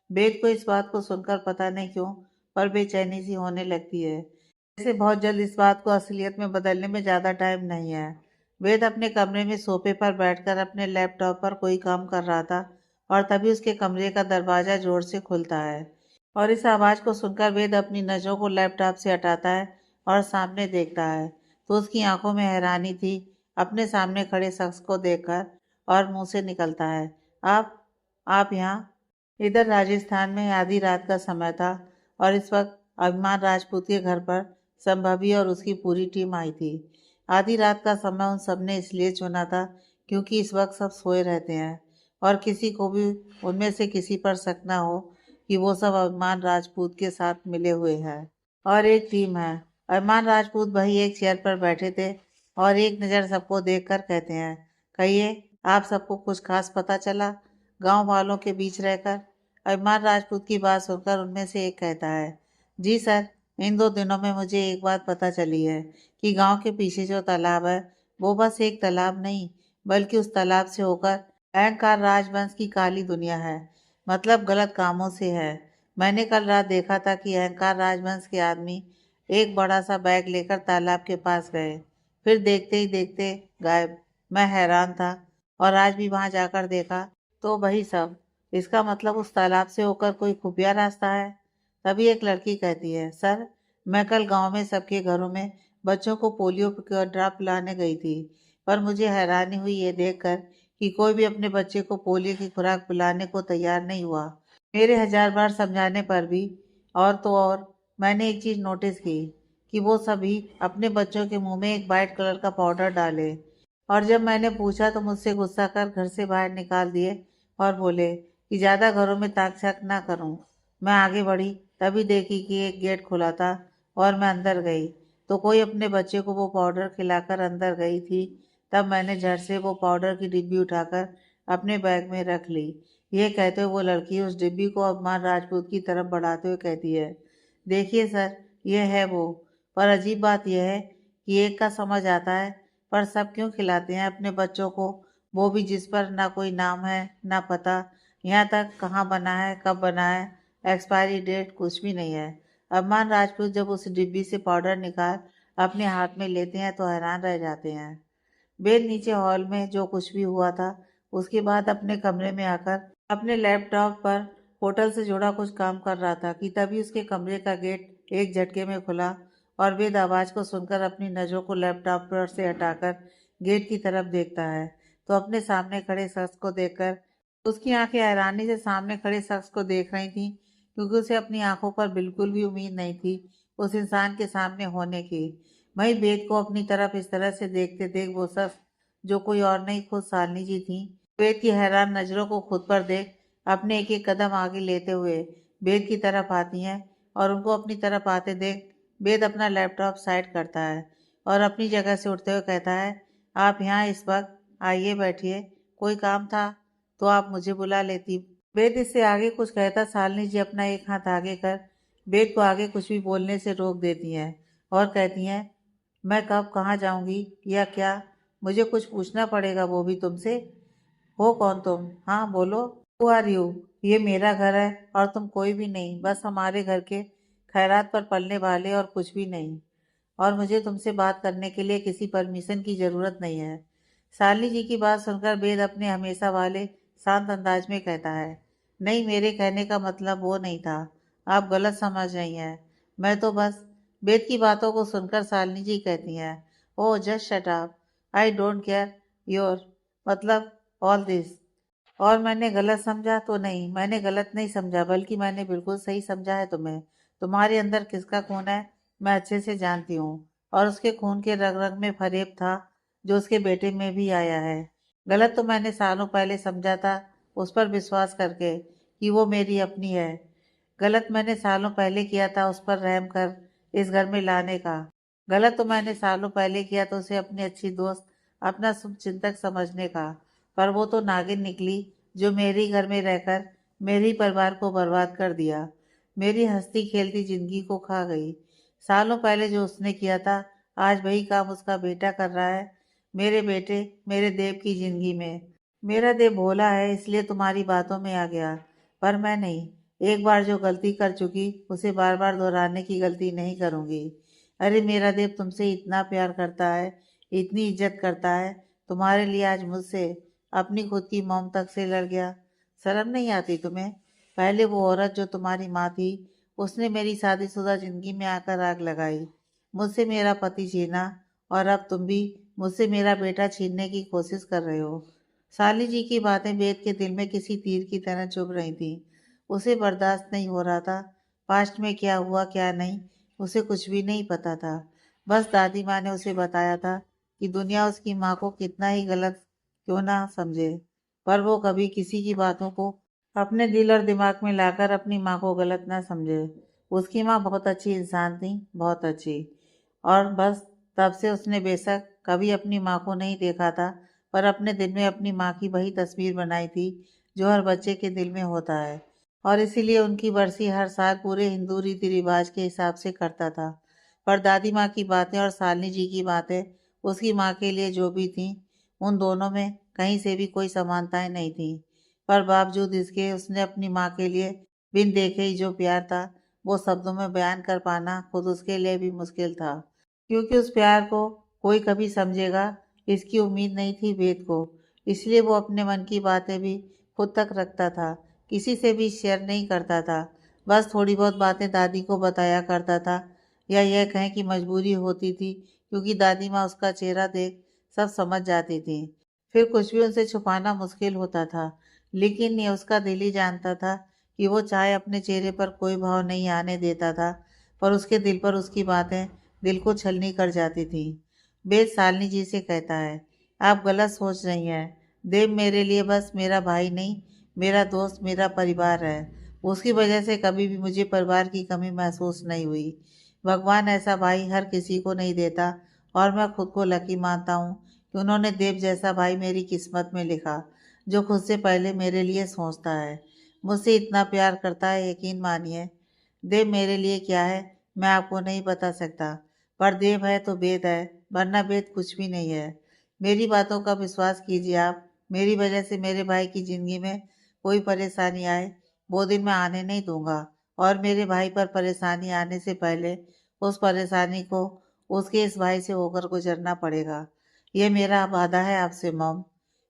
वेद को इस बात को सुनकर पता नहीं क्यों पर बेचैनी सी होने लगती है, जैसे बहुत जल्द इस बात को असलियत में बदलने में ज़्यादा टाइम नहीं है। वेद अपने कमरे में सोफे पर बैठकर अपने लैपटॉप पर कोई काम कर रहा था और तभी उसके कमरे का दरवाज़ा जोर से खुलता है। और इस आवाज़ को सुनकर वेद अपनी नज़रों को लैपटॉप से हटाता है और सामने देखता है, तो उसकी आंखों में हैरानी थी अपने सामने खड़े शख्स को देखकर, और मुंह से निकलता है, आप यहाँ? इधर राजस्थान में आधी रात का समय था और इस वक्त अभिमान राजपूत के घर पर संभवी और उसकी पूरी टीम आई थी। आधी रात का समय उन सब ने इसलिए चुना था क्योंकि इस वक्त सब सोए रहते हैं और किसी को भी उनमें से किसी पर शक ना हो कि वो सब अभिमान राजपूत के साथ मिले हुए हैं और एक टीम है। अभिमान राजपूत भाई एक चेयर पर बैठे थे और एक नज़र सबको देखकर कहते हैं, कहिए, आप सबको कुछ खास पता चला गांव वालों के बीच रहकर? अभिमान राजपूत की बात सुनकर उनमें से एक कहता है, जी सर, इन 2 दिनों में मुझे एक बात पता चली है कि गांव के पीछे जो तालाब है वो बस एक तालाब नहीं, बल्कि उस तालाब से होकर अहंकार राजवंश की काली दुनिया है, मतलब गलत कामों से है। मैंने कल रात देखा था कि अहंकार राजवंश के आदमी एक बड़ा सा बैग लेकर तालाब के पास गए, फिर देखते ही देखते गायब। मैं हैरान था और आज भी वहां जाकर देखा तो वही सब। इसका मतलब उस तालाब से होकर कोई खुफिया रास्ता है। तभी एक लड़की कहती है, सर, मैं कल गांव में सबके घरों में बच्चों को पोलियो का ड्रॉप पिलाने गई थी, पर मुझे हैरानी हुई ये देखकर कि कोई भी अपने बच्चे को पोलियो की खुराक पिलाने को तैयार नहीं हुआ। मेरे 1000 बार समझाने पर भी और तो और मैंने एक चीज़ नोटिस की कि वो सभी अपने बच्चों के मुंह में एक वाइट कलर का पाउडर डाले, और जब मैंने पूछा तो मुझसे गुस्सा कर घर से बाहर निकाल दिए और बोले कि ज़्यादा घरों में ताक झाक ना करूं। मैं आगे बढ़ी, तभी देखी कि एक गेट खुला था और मैं अंदर गई तो कोई अपने बच्चे को वो पाउडर खिलाकर अंदर गई थी। तब मैंने झट से वो पाउडर की डिब्बी उठाकर अपने बैग में रख ली। ये कहते हुए वो लड़की उस डिब्बी को अभिमान राजपूत की तरफ बढ़ाते हुए कहती है, देखिए सर, ये है वो। पर अजीब बात यह है कि एक का समझ आता है, पर सब क्यों खिलाते हैं अपने बच्चों को, वो भी जिस पर ना कोई नाम है ना पता, यहाँ तक कहाँ बना है कब बना है, एक्सपायरी डेट कुछ भी नहीं है। अभिमान राजपूत जब उस डिब्बी से पाउडर निकाल अपने हाथ में लेते हैं तो हैरान रह जाते हैं। वेद नीचे हॉल में जो कुछ भी हुआ था उसके बाद अपने कमरे में आकर अपने लैपटॉप पर होटल से जुड़ा कुछ काम कर रहा था कि तभी उसके कमरे का गेट एक झटके में खुला और वेद आवाज को सुनकर अपनी नजरों को लैपटॉप पर से हटाकर गेट की तरफ देखता है तो अपने सामने खड़े शख्स को देखकर उसकी आंखें हैरानी से सामने खड़े शख्स को देख रही थी, क्योंकि उसे अपनी आंखों पर बिल्कुल भी उम्मीद नहीं थी उस इंसान के सामने होने की। वहीं वेद को अपनी तरफ इस तरह से देखते देख वो शख्स, जो कोई और नहीं खुद शालिनी जी थी, वेद की हैरान नजरों को खुद पर देख अपने एक एक कदम आगे लेते हुए वेद की तरफ आती हैं और उनको अपनी तरफ आते देख वेद अपना लैपटॉप साइड करता है और अपनी जगह से उठते हुए कहता है, आप यहाँ इस वक्त, आइए बैठिए, कोई काम था तो आप मुझे बुला लेती। वेद इससे आगे कुछ कहता शालिनी जी अपना एक हाथ आगे कर वेद को आगे कुछ भी बोलने से रोक देती हैं और कहती हैं, मैं कब कहाँ जाऊंगी या क्या, मुझे कुछ पूछना पड़ेगा वो भी तुमसे। हो कौन तुम, हाँ बोलो, हु आर यू। ये मेरा घर है और तुम कोई भी नहीं, बस हमारे घर के खैरात पर पलने वाले और कुछ भी नहीं। और मुझे तुमसे बात करने के लिए किसी परमिशन की ज़रूरत नहीं है। शालिनी जी की बात सुनकर वेद अपने हमेशा वाले शांत अंदाज में कहता है, नहीं, मेरे कहने का मतलब वो नहीं था, आप गलत समझ रही हैं। मैं तो बस। वेद की बातों को सुनकर शालिनी जी कहती हैं, oh just shut up, I don't care your, मतलब ऑल दिस। और मैंने गलत समझा तो नहीं, मैंने गलत नहीं समझा, बल्कि मैंने बिल्कुल सही समझा है तुम्हें। तुम्हारे अंदर किसका खून है मैं अच्छे से जानती हूँ, और उसके खून के रग रग में फरेब था जो उसके बेटे में भी आया है। गलत तो मैंने सालों पहले समझा था उस पर विश्वास करके कि वो मेरी अपनी है। गलत मैंने सालों पहले किया था उस पर रहम कर इस घर में लाने का। गलत तो मैंने सालों पहले किया तो उसे अपनी अच्छी दोस्त, अपना शुभ चिंतक समझने का। पर वो तो नागिन निकली जो मेरे ही घर में रहकर मेरे ही परिवार को बर्बाद कर दिया, मेरी हंसती खेलती जिंदगी को खा गई। सालों पहले जो उसने किया था आज वही काम उसका बेटा कर रहा है, मेरे बेटे, मेरे देव की जिंदगी में। मेरा देव भोला है इसलिए तुम्हारी बातों में आ गया, पर मैं नहीं। एक बार जो गलती कर चुकी उसे बार बार दोहराने की गलती नहीं करूंगी। अरे मेरा देव तुमसे इतना प्यार करता है, इतनी इज्जत करता है, तुम्हारे लिए आज मुझसे, अपनी खुद की मौम तक से लड़ गया। शर्म नहीं आती तुम्हें? पहले वो औरत जो तुम्हारी माँ थी उसने मेरी शादीशुदा जिंदगी में आकर आग लगाई, मुझसे मेरा पति छीना, और अब तुम भी मुझसे मेरा बेटा छीनने की कोशिश कर रहे हो। साली जी की बातें वेद के दिल में किसी तीर की तरह चुभ रही थी। उसे बर्दाश्त नहीं हो रहा था। पास्ट में क्या हुआ क्या नहीं उसे कुछ भी नहीं पता था। बस दादी माँ ने उसे बताया था कि दुनिया उसकी माँ को कितना ही गलत क्यों ना समझे, पर वो कभी किसी की बातों को अपने दिल और दिमाग में लाकर अपनी माँ को गलत ना समझे। उसकी माँ बहुत अच्छी इंसान थी, बहुत अच्छी। और बस तब से उसने बेशक कभी अपनी माँ को नहीं देखा था, पर अपने दिल में अपनी माँ की वही तस्वीर बनाई थी जो हर बच्चे के दिल में होता है, और इसीलिए उनकी बरसी हर साल पूरे हिंदू रीति रिवाज के हिसाब से करता था। पर दादी माँ की बातें और शालिनी जी की बातें उसकी माँ के लिए जो भी थीं, उन दोनों में कहीं से भी कोई समानताएं नहीं थीं। पर बावजूद इसके उसने अपनी माँ के लिए बिन देखे ही जो प्यार था वो शब्दों में बयान कर पाना खुद उसके लिए भी मुश्किल था, क्योंकि उस प्यार को कोई कभी समझेगा इसकी उम्मीद नहीं थी वेद को। इसलिए वो अपने मन की बातें भी खुद तक रखता था, किसी से भी शेयर नहीं करता था। बस थोड़ी बहुत बातें दादी को बताया करता था, या यह कहें कि मजबूरी होती थी, क्योंकि दादी माँ उसका चेहरा देख सब समझ जाती थी। फिर कुछ भी उनसे छुपाना मुश्किल होता था, लेकिन ये उसका दिल ही जानता था कि वो चाहे अपने चेहरे पर कोई भाव नहीं आने देता था, पर उसके दिल पर उसकी बातें दिल को छलनी कर जाती थी। बेद शालिनी जी से कहता है, आप गलत सोच रही हैं। देव मेरे लिए बस मेरा भाई नहीं, मेरा दोस्त, मेरा परिवार है। उसकी वजह से कभी भी मुझे परिवार की कमी महसूस नहीं हुई। भगवान ऐसा भाई हर किसी को नहीं देता, और मैं खुद को लकी मानता हूँ कि उन्होंने देव जैसा भाई मेरी किस्मत में लिखा, जो खुद से पहले मेरे लिए सोचता है, मुझसे इतना प्यार करता है। यकीन मानिए, देव मेरे लिए क्या है मैं आपको नहीं बता सकता, पर देव है तो वेद है, वरना वेद कुछ भी नहीं है। मेरी बातों का विश्वास कीजिए आप। मेरी वजह से मेरे भाई की ज़िंदगी में कोई परेशानी आए, वो दिन मैं आने नहीं दूंगा, और मेरे भाई पर परेशानी आने से पहले उस परेशानी को उसके इस भाई से होकर गुजरना पड़ेगा। ये मेरा वादा है आपसे मॉम।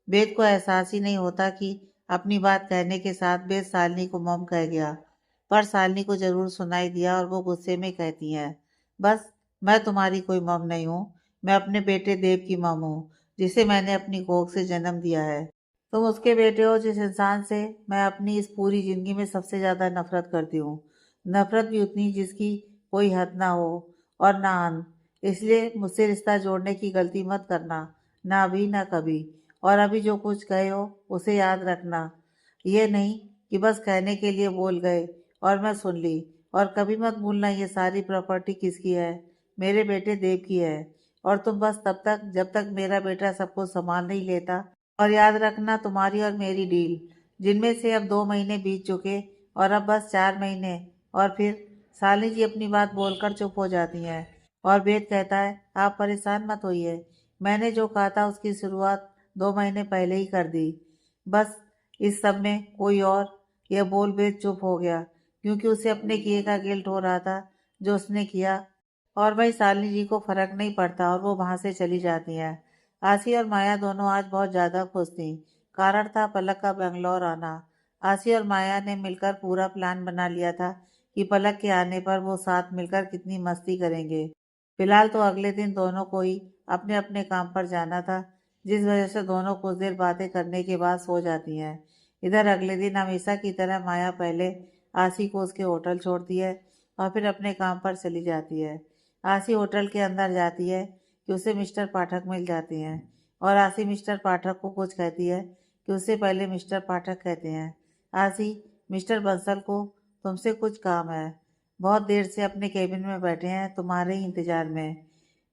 वेद को एहसास ही नहीं होता कि अपनी बात कहने के साथ वेद शालिनी को मॉम कह गया, पर शालिनी को जरूर सुनाई दिया और वो गुस्से में कहती है, बस मैं तुम्हारी कोई मॉम नहीं हूँ, मैं अपने बेटे देव की मॉम हूँ, जिसे मैंने अपनी कोख से जन्म दिया है। तुम उसके बेटे हो जिस इंसान से मैं अपनी इस पूरी जिंदगी में सबसे ज़्यादा नफरत करती हूँ। नफरत भी उतनी जिसकी कोई हद ना हो और ना अंत। इसलिए मुझसे रिश्ता जोड़ने की गलती मत करना, ना अभी ना कभी। और अभी जो कुछ कहे हो उसे याद रखना, ये नहीं कि बस कहने के लिए बोल गए और मैं सुन ली। और कभी मत भूलना ये सारी प्रॉपर्टी किसकी है, मेरे बेटे देव की है। और तुम बस तब तक जब तक मेरा बेटा सबको संभाल नहीं लेता। और याद रखना, तुम्हारी और मेरी डील, जिनमें से अब 2 महीने बीत चुके और अब बस 4 महीने। और फिर साली जी अपनी बात बोलकर चुप हो जाती हैं, और वेद कहता है, आप परेशान मत होइए, मैंने जो कहा था उसकी शुरुआत 2 महीने पहले ही कर दी। बस इस सब में कोई और, यह बोल वेद चुप हो गया, क्योंकि उसे अपने किए का गिल्ट हो रहा था जो उसने किया। और भाई शालिनी जी को फर्क नहीं पड़ता और वो वहां से चली जाती हैं। आसी और माया दोनों आज बहुत ज्यादा खुश थीं। कारण था पलक का बेंगलोर आना। आसी और माया ने मिलकर पूरा प्लान बना लिया था कि पलक के आने पर वो साथ मिलकर कितनी मस्ती करेंगे। फिलहाल तो अगले दिन दोनों को ही अपने अपने काम पर जाना था, जिस वजह से दोनों कुछ देर बातें करने के बाद सो जाती हैं। इधर अगले दिन हमेशा की तरह माया पहले आसी को उसके होटल छोड़ती है और फिर अपने काम पर चली जाती है। आसी होटल के अंदर जाती है कि उसे मिस्टर पाठक मिल जाते हैं, और आसी मिस्टर पाठक को कुछ कहती है कि उससे पहले मिस्टर पाठक कहते हैं, आसी, मिस्टर बंसल को तुमसे कुछ काम है, बहुत देर से अपने केबिन में बैठे हैं तुम्हारे ही इंतजार में।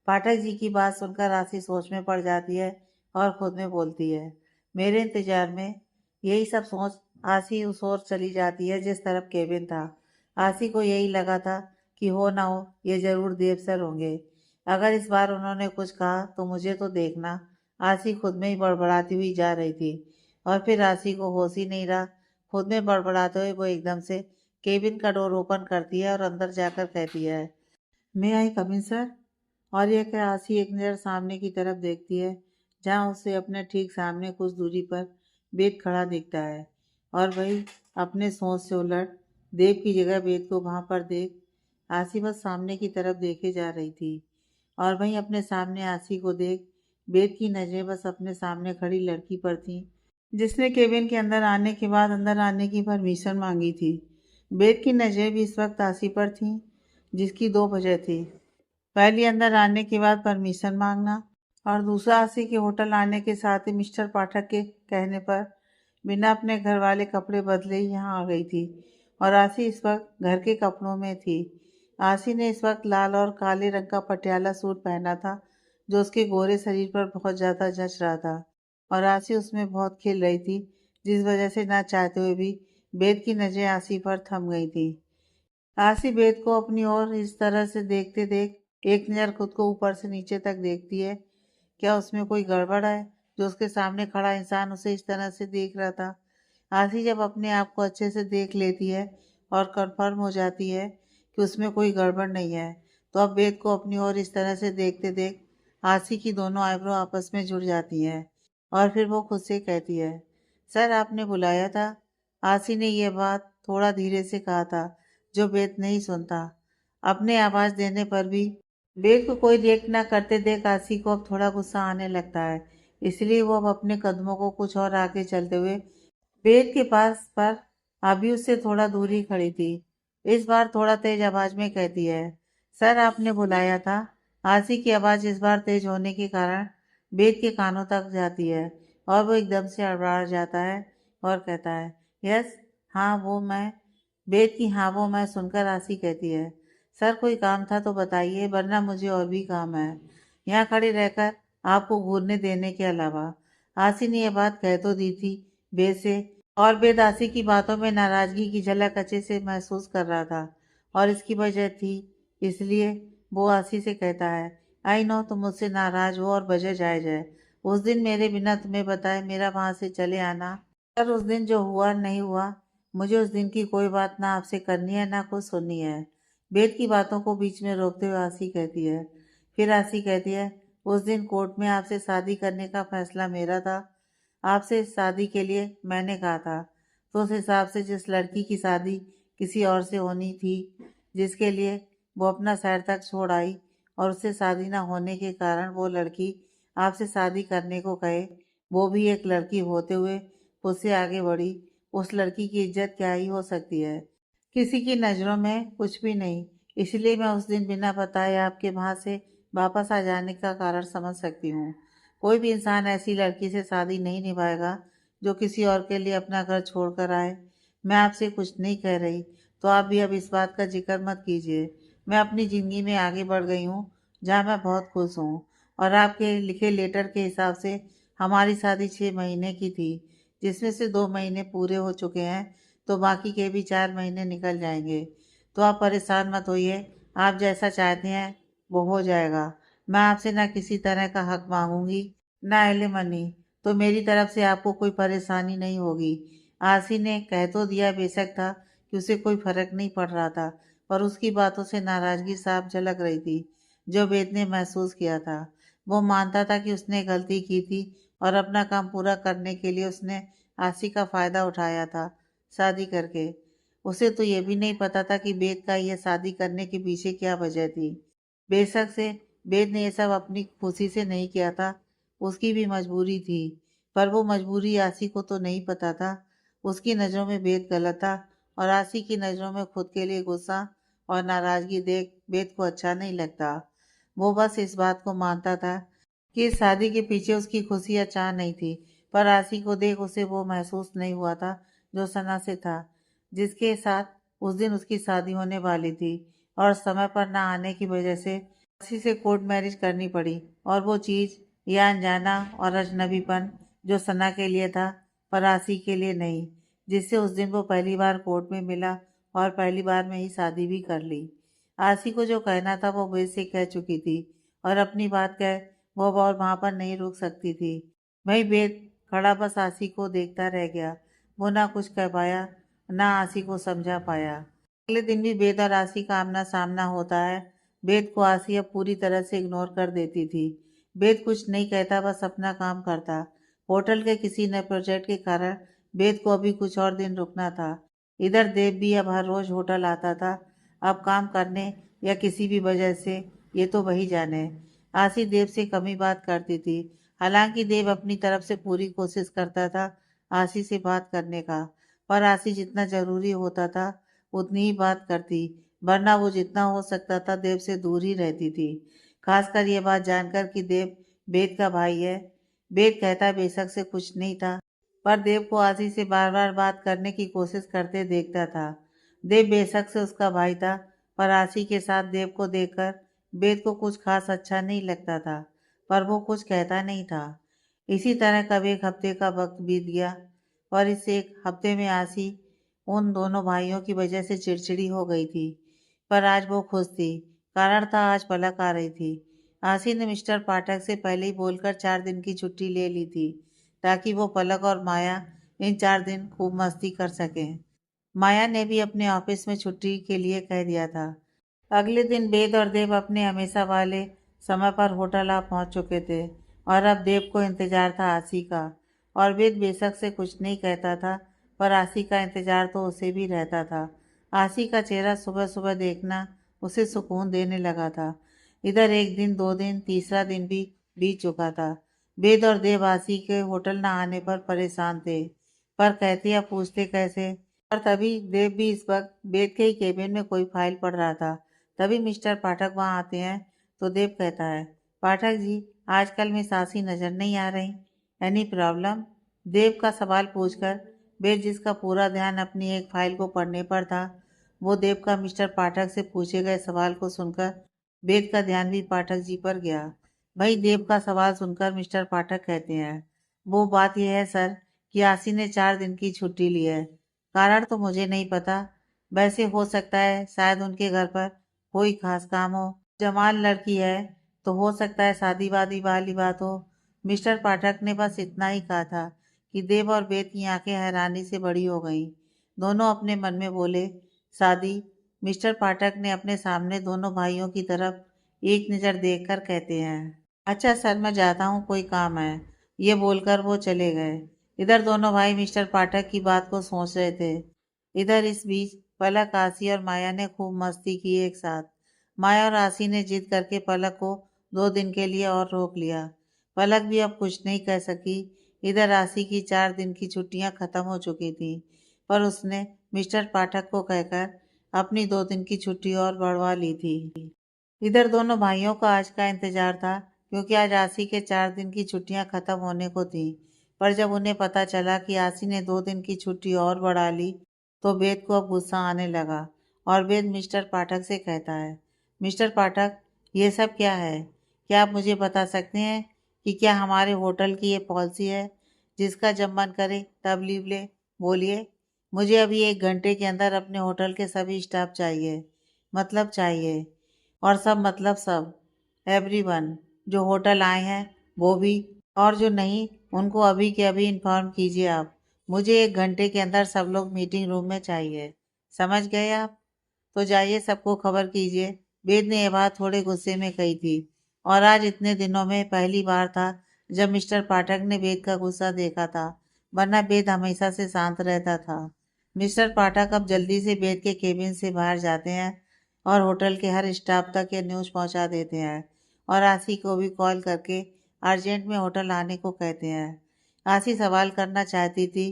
पाठक जी की बात सुनकर आसी सोच में पड़ जाती है और खुद में बोलती है, मेरे इंतजार में। यही सब सोच आसी उस ओर चली जाती है जिस तरफ केबिन था। आसी को यही लगा था कि हो ना हो ये जरूर देव सर होंगे। अगर इस बार उन्होंने कुछ कहा तो मुझे तो देखना। आसी खुद में ही बड़बड़ाती हुई जा रही थी, और फिर आसी को होश ही नहीं रहा। खुद में बड़बड़ाते हुए वो एकदम से केबिन का डोर ओपन करती है और अंदर जाकर कहती है, मैं आई कम इन सर। और यह कह आसी एक नज़र सामने की तरफ देखती है, जहाँ उसे अपने ठीक सामने कुछ दूरी पर वेद खड़ा दिखता है। और वही अपने सोच से उलट देव की जगह वेद को वहां पर देख आसी बस सामने की तरफ देखे जा रही थी। और वहीं अपने सामने आसी को देख वेद की नजरें बस अपने सामने खड़ी लड़की पर थीं, जिसने केबिन के अंदर आने के बाद अंदर आने की परमिशन मांगी थी। वेद की नजरें भी इस वक्त आसी पर थीं, जिसकी दो वजह थी। पहली, अंदर आने के बाद परमिशन मांगना, और दूसरा आसी के होटल आने के साथ ही मिस्टर पाठक के कहने पर बिना अपने घर वाले कपड़े बदले ही यहाँ आ गई थी। और आसी इस वक्त घर के कपड़ों में थी। आसी ने इस वक्त लाल और काले रंग का पटियाला सूट पहना था, जो उसके गोरे शरीर पर बहुत ज़्यादा जच रहा था, और आसी उसमें बहुत खिल रही थी, जिस वजह से ना चाहते हुए भी वेद की नज़रें आसी पर थम गई थी। आसी वेद को अपनी ओर इस तरह से देखते देख एक नज़र खुद को ऊपर से नीचे तक देखती है। क्या उसमें कोई गड़बड़ है जो उसके सामने खड़ा इंसान उसे इस तरह से देख रहा था? आसी जब अपने आप को अच्छे से देख लेती है और कंफर्म हो जाती है कि उसमें कोई गड़बड़ नहीं है, तो अब वेद को अपनी ओर इस तरह से देखते देख आसी की दोनों आईब्रो आपस में जुड़ जाती हैं, और फिर वो खुद से कहती है, सर आपने बुलाया था। आसी ने यह बात थोड़ा धीरे से कहा था, जो वेद नहीं सुनता। अपने आवाज देने पर भी वेद को कोई रिएक्ट ना करते देख आसी को अब थोड़ा गुस्सा आने लगता है। इसलिए वो अब अपने कदमों को कुछ और आगे चलते हुए बेड के पास पर अभी उससे थोड़ा दूर ही खड़ी थी। इस बार थोड़ा तेज आवाज में कहती है, सर आपने बुलाया था। आसी की आवाज इस बार तेज होने के कारण बेद के कानों तक जाती है और वो एकदम से अड़बड़ा जाता है और कहता है, यस, हाँ वो मैं। बेद की हाँ वो मैं सुनकर आसी कहती है, सर कोई काम था तो बताइए, वरना मुझे और भी काम है यहाँ खड़ी रहकर आपको घूरने देने के अलावा। आसी ने यह बात कह तो दी थी बेद से, और बेद आसी की बातों में नाराजगी की झलक अच्छे से महसूस कर रहा था और इसकी वजह थी, इसलिए वो आसी से कहता है, आई नो तुम मुझसे नाराज हो और वजह जायज है। उस दिन मेरे बिना तुम्हें बताए मेरा वहां से चले आना, पर उस दिन जो हुआ नहीं हुआ, मुझे उस दिन की कोई बात ना आपसे करनी है ना कुछ सुननी है। बेद की बातों को बीच में रोकते हुए आसी कहती है, फिर आसी कहती है, उस दिन कोर्ट में आपसे शादी करने का फैसला मेरा था। आपसे शादी के लिए मैंने कहा था, तो उस हिसाब से जिस लड़की की शादी किसी और से होनी थी, जिसके लिए वो अपना शहर तक छोड़ आई और उससे शादी ना होने के कारण वो लड़की आपसे शादी करने को कहे, वो भी एक लड़की होते हुए उससे आगे बढ़ी, उस लड़की की इज्जत क्या ही हो सकती है, किसी की नज़रों में कुछ भी नहीं। इसलिए मैं उस दिन बिना बताए आपके वहाँ से वापस आ जाने का कारण समझ सकती हूँ। कोई भी इंसान ऐसी लड़की से शादी नहीं निभाएगा जो किसी और के लिए अपना घर छोड़ कर आए। मैं आपसे कुछ नहीं कह रही, तो आप भी अब इस बात का जिक्र मत कीजिए। मैं अपनी ज़िंदगी में आगे बढ़ गई हूँ, जहाँ मैं बहुत खुश हूँ, और आपके लिखे लेटर के हिसाब से हमारी शादी 6 महीने की थी, जिसमें से 2 महीने पूरे हो चुके हैं, तो बाकी के भी 4 महीने निकल जाएंगे। तो आप परेशान मत होइए, आप जैसा चाहते हैं वो हो जाएगा। मैं आपसे ना किसी तरह का हक मांगूंगी, ना एलिमनी, तो मेरी तरफ से आपको कोई परेशानी नहीं होगी। आसी ने कह तो दिया बेशक था कि उसे कोई फर्क नहीं पड़ रहा था, पर उसकी बातों से नाराजगी साफ झलक रही थी, जो वेद ने महसूस किया था। वो मानता था कि उसने गलती की थी और अपना काम पूरा करने के लिए उसने आसी का फायदा उठाया था शादी करके। उसे तो ये भी नहीं पता था कि बेद का यह शादी करने के पीछे क्या वजह थी। बेशक से बेद ने यह सब अपनी खुशी से नहीं किया था, उसकी भी मजबूरी थी, पर वो मजबूरी आसी को तो नहीं पता था। उसकी नज़रों में बेद गलत था और आसी की नज़रों में खुद के लिए गुस्सा और नाराजगी देख बेद को अच्छा नहीं लगता। वो बस इस बात को मानता था कि इस शादी के पीछे उसकी खुशी या चाह नहीं थी, पर आसी को देख उसे वो महसूस नहीं हुआ था जो सना से था, जिसके साथ उस दिन उसकी शादी होने वाली थी, और समय पर ना आने की वजह से आसी से कोर्ट मैरिज करनी पड़ी, और वो चीज़ या अनजाना और अजनबीपन जो सना के लिए था पर आसी के लिए नहीं, जिससे उस दिन वो पहली बार कोर्ट में मिला और पहली बार में ही शादी भी कर ली। आसी को जो कहना था वो बेद से कह चुकी थी, और अपनी बात कह वो अब और वहां पर नहीं रुक सकती थी। वही बेद खड़ा बस आसी को देखता रह गया। वो ना कुछ कह पाया, ना आसी को समझा पाया। अगले दिन भी बेद और आसी का आमना सामना होता है। बेद को आसी अब पूरी तरह से इग्नोर कर देती थी। बेद कुछ नहीं कहता, बस अपना काम करता। होटल के किसी नए प्रोजेक्ट के कारण बेद को अभी कुछ और दिन रुकना था। इधर देव भी अब हर रोज होटल आता था, अब काम करने या किसी भी वजह से, ये तो वही जाने। आसी देव से कम ही बात करती थी, हालांकि देव अपनी तरफ से पूरी कोशिश करता था आसी से बात करने का, पर आसी जितना जरूरी होता था उतनी ही बात करती, वरना वो जितना हो सकता था देव से दूर ही रहती थी। खासकर ये बात जानकर कि देव वेद का भाई है। वेद कहता बेशक से कुछ नहीं था, पर देव को आसी से बार बार बात करने की कोशिश करते देखता था। देव बेशक से उसका भाई था, पर आसी के साथ देव को देखकर वेद को कुछ खास अच्छा नहीं लगता था, पर वो कुछ कहता नहीं था। इसी तरह कब एक हफ्ते का वक्त बीत गया, और इस एक हफ्ते में आसी उन दोनों भाइयों की वजह से चिड़चिड़ी हो गई थी, पर आज वो खुश थी। कारण था आज पलक आ रही थी। आसी ने मिस्टर पाठक से पहले ही बोलकर 4 दिन की छुट्टी ले ली थी, ताकि वो पलक और माया इन 4 दिन खूब मस्ती कर सकें। माया ने भी अपने ऑफिस में छुट्टी के लिए कह दिया था। अगले दिन वेद और देव अपने हमेशा वाले समय पर होटल आ पहुंच चुके थे, और अब देव को इंतजार था आसी का। और वेद बेशक से कुछ नहीं कहता था, पर आसी का इंतजार तो उसे भी रहता था। आसी का चेहरा सुबह सुबह देखना उसे सुकून देने लगा था। इधर 1 दिन 2 दिन तीसरा दिन भी बीत चुका था। वेद और देव आसी के होटल न आने पर परेशान थे, पर कहते या पूछते कैसे। और तभी देव भी इस वक्त वेद के ही केबिन में कोई फाइल पढ़ रहा था। तभी मिस्टर पाठक वहां आते हैं तो देव कहता है, पाठक जी, आजकल में सासी नजर नहीं आ रही, एनी प्रॉब्लम? देव का सवाल पूछकर वेद, जिसका पूरा ध्यान अपनी एक फाइल को पढ़ने पर था, वो देव का मिस्टर पाठक से पूछे गए सवाल को सुनकर वेद का ध्यान भी पाठक जी पर गया। भाई देव का सवाल सुनकर मिस्टर पाठक कहते हैं, वो बात यह है सर कि आसी ने 4 दिन की छुट्टी ली है। कारण तो मुझे नहीं पता, वैसे हो सकता है शायद उनके घर पर कोई खास काम हो। जवान लड़की है तो हो सकता है शादी वादी वाली बात हो। मिस्टर पाठक ने बस इतना ही कहा था कि देव और वेद की आंखें हैरानी से बड़ी हो गईं। दोनों अपने मन में बोले, शादी? मिस्टर पाठक ने अपने सामने दोनों भाइयों की तरफ एक नज़र देखकर कहते हैं, अच्छा सर मैं जाता हूँ, कोई काम है। ये बोलकर वो चले गए। इधर दोनों भाई मिस्टर पाठक की बात को सोच रहे थे। इधर इस बीच पलक, आसी और माया ने खूब मस्ती की एक साथ। माया और आसी ने जिद करके पलक को 2 दिन के लिए और रोक लिया। पलक भी अब कुछ नहीं कह सकी। इधर आसी की 4 दिन की छुट्टियां खत्म हो चुकी थी, पर उसने मिस्टर पाठक को कहकर अपनी 2 दिन की छुट्टी और बढ़वा ली थी। इधर दोनों भाइयों को आज का इंतजार था, क्योंकि आज आसी के 4 दिन की छुट्टियां खत्म होने को थी। पर जब उन्हें पता चला कि आसी ने 2 दिन की छुट्टी और बढ़ा ली, तो वेद को अब गुस्सा आने लगा और वेद मिस्टर पाठक से कहता है, मिस्टर पाठक, ये सब क्या है? क्या आप मुझे बता सकते हैं कि क्या हमारे होटल की ये पॉलिसी है जिसका जब मन करे तब लीव ले? बोलिए। मुझे अभी 1 घंटे के अंदर अपने होटल के सभी स्टाफ चाहिए, मतलब चाहिए। और सब मतलब सब, एवरीवन। जो होटल आए हैं वो भी, और जो नहीं उनको अभी के अभी इन्फॉर्म कीजिए आप। मुझे 1 घंटे के अंदर सब लोग मीटिंग रूम में चाहिए। समझ गए आप? तो जाइए सबको खबर कीजिए। वेद ने यह बात थोड़े गुस्से में कही थी, और आज इतने दिनों में पहली बार था जब मिस्टर पाठक ने वेद का गुस्सा देखा था, वरना वेद हमेशा से शांत रहता था। मिस्टर पाठक अब जल्दी से वेद के केबिन से बाहर जाते हैं और होटल के हर स्टाफ तक ये न्यूज़ पहुंचा देते हैं, और आशी को भी कॉल करके अर्जेंट में होटल आने को कहते हैं। आशी सवाल करना चाहती थी,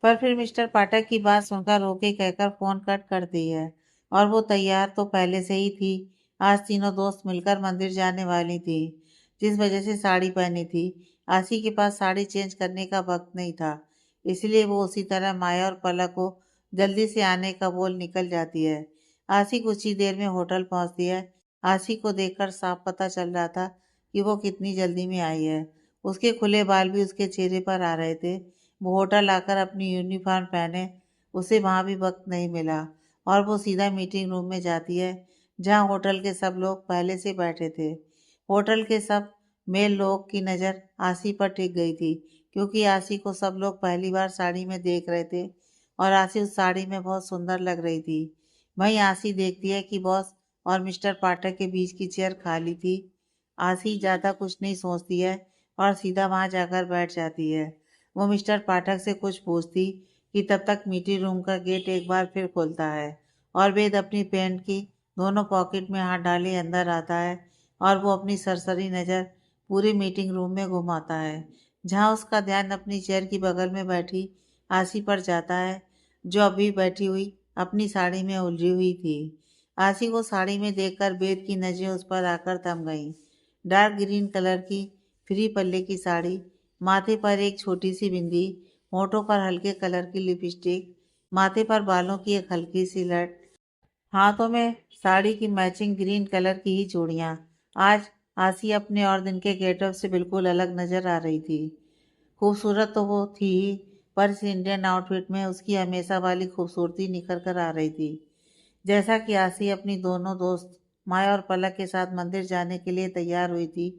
पर फिर मिस्टर पाठक की बात सुनकर ओके कहकर फोन कट कर दी है। और वो तैयार तो पहले से ही थी। आज तीनों दोस्त मिलकर मंदिर जाने वाली थी, जिस वजह से साड़ी पहनी थी। आशी के पास साड़ी चेंज करने का वक्त नहीं था, इसलिए वो उसी तरह माया और पलक को जल्दी से आने का बोल निकल जाती है। आशी कुछ ही देर में होटल पहुंचती है। आशी को देखकर साफ पता चल रहा था कि वो कितनी जल्दी में आई है। उसके खुले बाल भी उसके चेहरे पर आ रहे थे। वो होटल आकर अपनी यूनिफॉर्म पहने उसे वहां भी वक्त नहीं मिला, और वो सीधा मीटिंग रूम में जाती है, जहां होटल के सब लोग पहले से बैठे थे। होटल के सब मेल लोग की नज़र आशी पर टिक गई थी, क्योंकि आशी को सब लोग पहली बार साड़ी में देख रहे थे, और आशी उस साड़ी में बहुत सुंदर लग रही थी। वहीं आशी देखती है कि बॉस और मिस्टर पाठक के बीच की चेयर खाली थी। आशी ज़्यादा कुछ नहीं सोचती है और सीधा वहां जाकर बैठ जाती है। वो मिस्टर पाठक से कुछ पूछती कि तब तक मीटिंग रूम का गेट एक बार फिर खुलता है, और वेद अपनी पैंट की दोनों पॉकेट में हाथ डाले अंदर आता है, और वो अपनी सरसरी नज़र पूरी मीटिंग रूम में घुमाता है, जहां उसका ध्यान अपनी चेयर की बगल में बैठी आशी पर जाता है, जो अभी बैठी हुई अपनी साड़ी में उलझी हुई थी। आशी को साड़ी में देखकर वेद की नजरें उस पर आकर थम गईं। डार्क ग्रीन कलर की फ्री पल्ले की साड़ी, माथे पर एक छोटी सी बिंदी, होठों पर हल्के कलर की लिपस्टिक, माथे पर बालों की एक हल्की सी लट, हाथों में साड़ी की मैचिंग ग्रीन कलर की ही चूड़ियां। आज आसी अपने और दिन के गेटअप से बिल्कुल अलग नजर आ रही थी। खूबसूरत तो वो थी ही, पर इस इंडियन आउटफिट में उसकी हमेशा वाली खूबसूरती निखर कर आ रही थी। जैसा कि आसी अपनी दोनों दोस्त माया और पलक के साथ मंदिर जाने के लिए तैयार हुई थी,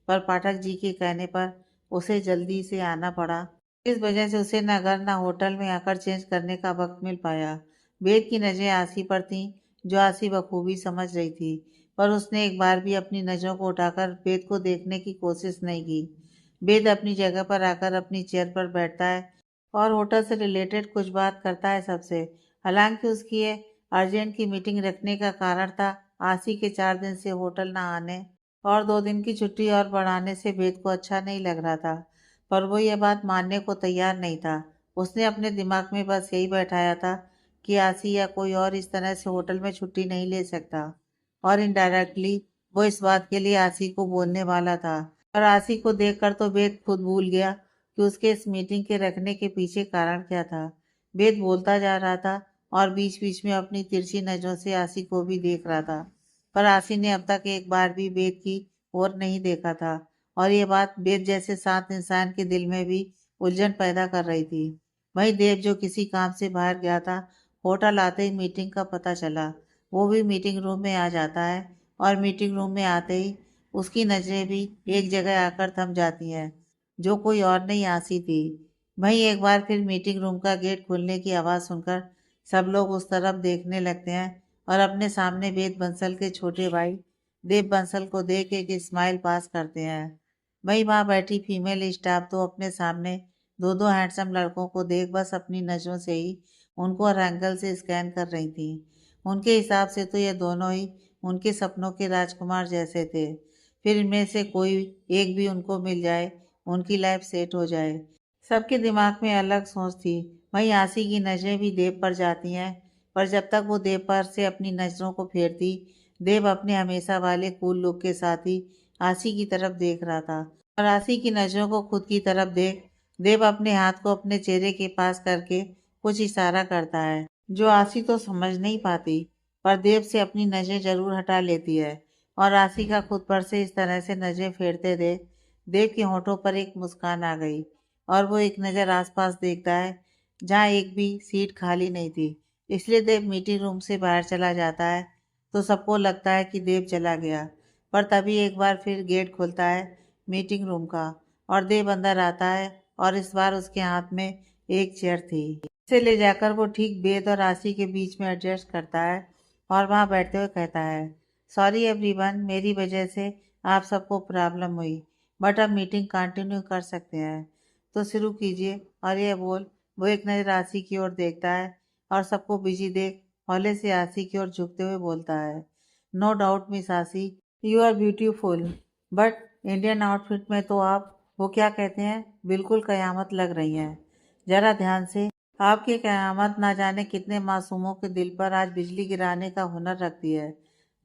पर पाठक जी के कहने पर उसे जल्दी से आना पड़ा। इस वजह से उसे न घर न होटल में आकर चेंज करने का वक्त मिल पाया। वेद की नज़रें आसी पर थीं, जो आसी बखूबी समझ रही थी, पर उसने एक बार भी अपनी नज़रों को उठाकर वेद को देखने की कोशिश नहीं की। वेद अपनी जगह पर आकर अपनी चेयर पर बैठता है और होटल से रिलेटेड कुछ बात करता है सबसे। हालांकि उसकी ये अर्जेंट की मीटिंग रखने का कारण था आसी के 4 दिन से होटल ना आने और 2 दिन की छुट्टी और बढ़ाने से वेद को अच्छा नहीं लग रहा था, पर वो ये बात मानने को तैयार नहीं था। उसने अपने दिमाग में बस यही बैठाया था कि आसी या कोई और इस तरह से होटल में छुट्टी नहीं ले सकता, और इनडायरेक्टली वो इस बात के लिए आसी को बोलने वाला था। पर आसी को देखकर तो वेद खुद भूल गया कि उसके इस मीटिंग के रखने के पीछे कारण क्या था। वेद बोलता जा रहा था और बीच बीच में अपनी तिरछी नजरों से आसी को भी देख रहा था, पर आसी ने अब तक एक बार भी वेद की ओर नहीं देखा था, और ये बात वेद जैसे शांत इंसान के दिल में भी उलझन पैदा कर रही थी। वही देव जो किसी काम से बाहर गया था, होटल आते ही मीटिंग का पता चला। वो भी मीटिंग रूम में आ जाता है, और मीटिंग रूम में आते ही उसकी नजरें भी एक जगह आकर थम जाती हैं, जो कोई और नहीं आसी थी। वहीं एक बार फिर मीटिंग रूम का गेट खुलने की आवाज़ सुनकर सब लोग उस तरफ देखने लगते हैं, और अपने सामने वेद बंसल के छोटे भाई देव बंसल को देख एक स्माइल पास करते हैं। वहीं वहां बैठी फीमेल स्टाफ तो अपने सामने दो दो हैंडसम लड़कों को देख बस अपनी नजरों से ही उनको हर एंगल से स्कैन कर रही थी। उनके हिसाब से तो ये दोनों ही उनके सपनों के राजकुमार जैसे थे। फिर इनमें से कोई एक भी उनको मिल जाए, उनकी लाइफ सेट हो जाए। सबके दिमाग में अलग सोच थी। वहीं आसी की नजरें भी देव पर जाती हैं, पर जब तक वो देव पर से अपनी नजरों को फेरती, देव अपने हमेशा वाले कूल लुक के साथ ही आसी की तरफ देख रहा था। और आसी की नजरों को खुद की तरफ देख देव अपने हाथ को अपने चेहरे के पास करके कुछ इशारा करता है, जो आसी तो समझ नहीं पाती, पर देव से अपनी नजरें जरूर हटा लेती है। और आसी का खुद पर से इस तरह से नजरें फेरते देख देव के होठों पर एक मुस्कान आ गई, और वो एक नज़र आसपास देखता है, जहाँ एक भी सीट खाली नहीं थी। इसलिए देव मीटिंग रूम से बाहर चला जाता है, तो सबको लगता है कि देव चला गया। पर तभी एक बार फिर गेट खुलता है मीटिंग रूम का, और देव अंदर आता है, और इस बार उसके हाथ में एक चेयर थी। इसे ले जाकर वो ठीक वेद और आसी के बीच में एडजस्ट करता है, और वहाँ बैठते हुए कहता है, सॉरी एवरीवन, मेरी वजह से आप सबको प्रॉब्लम हुई, बट अब मीटिंग कंटिन्यू कर सकते हैं, तो शुरू कीजिए। और ये बोल वो एक नज़र आसी की ओर देखता है, और सबको बिजी देख हौले से आसी की ओर झुकते हुए बोलता है, no doubt miss Aasi, you are beautiful, but Indian outfit में तो आप वो क्या कहते हैं, बिल्कुल कयामत लग रही हैं। जरा ध्यान से, आपकी कयामत ना जाने कितने मासूमों के दिल पर आज बिजली गिराने का हुनर रखती है।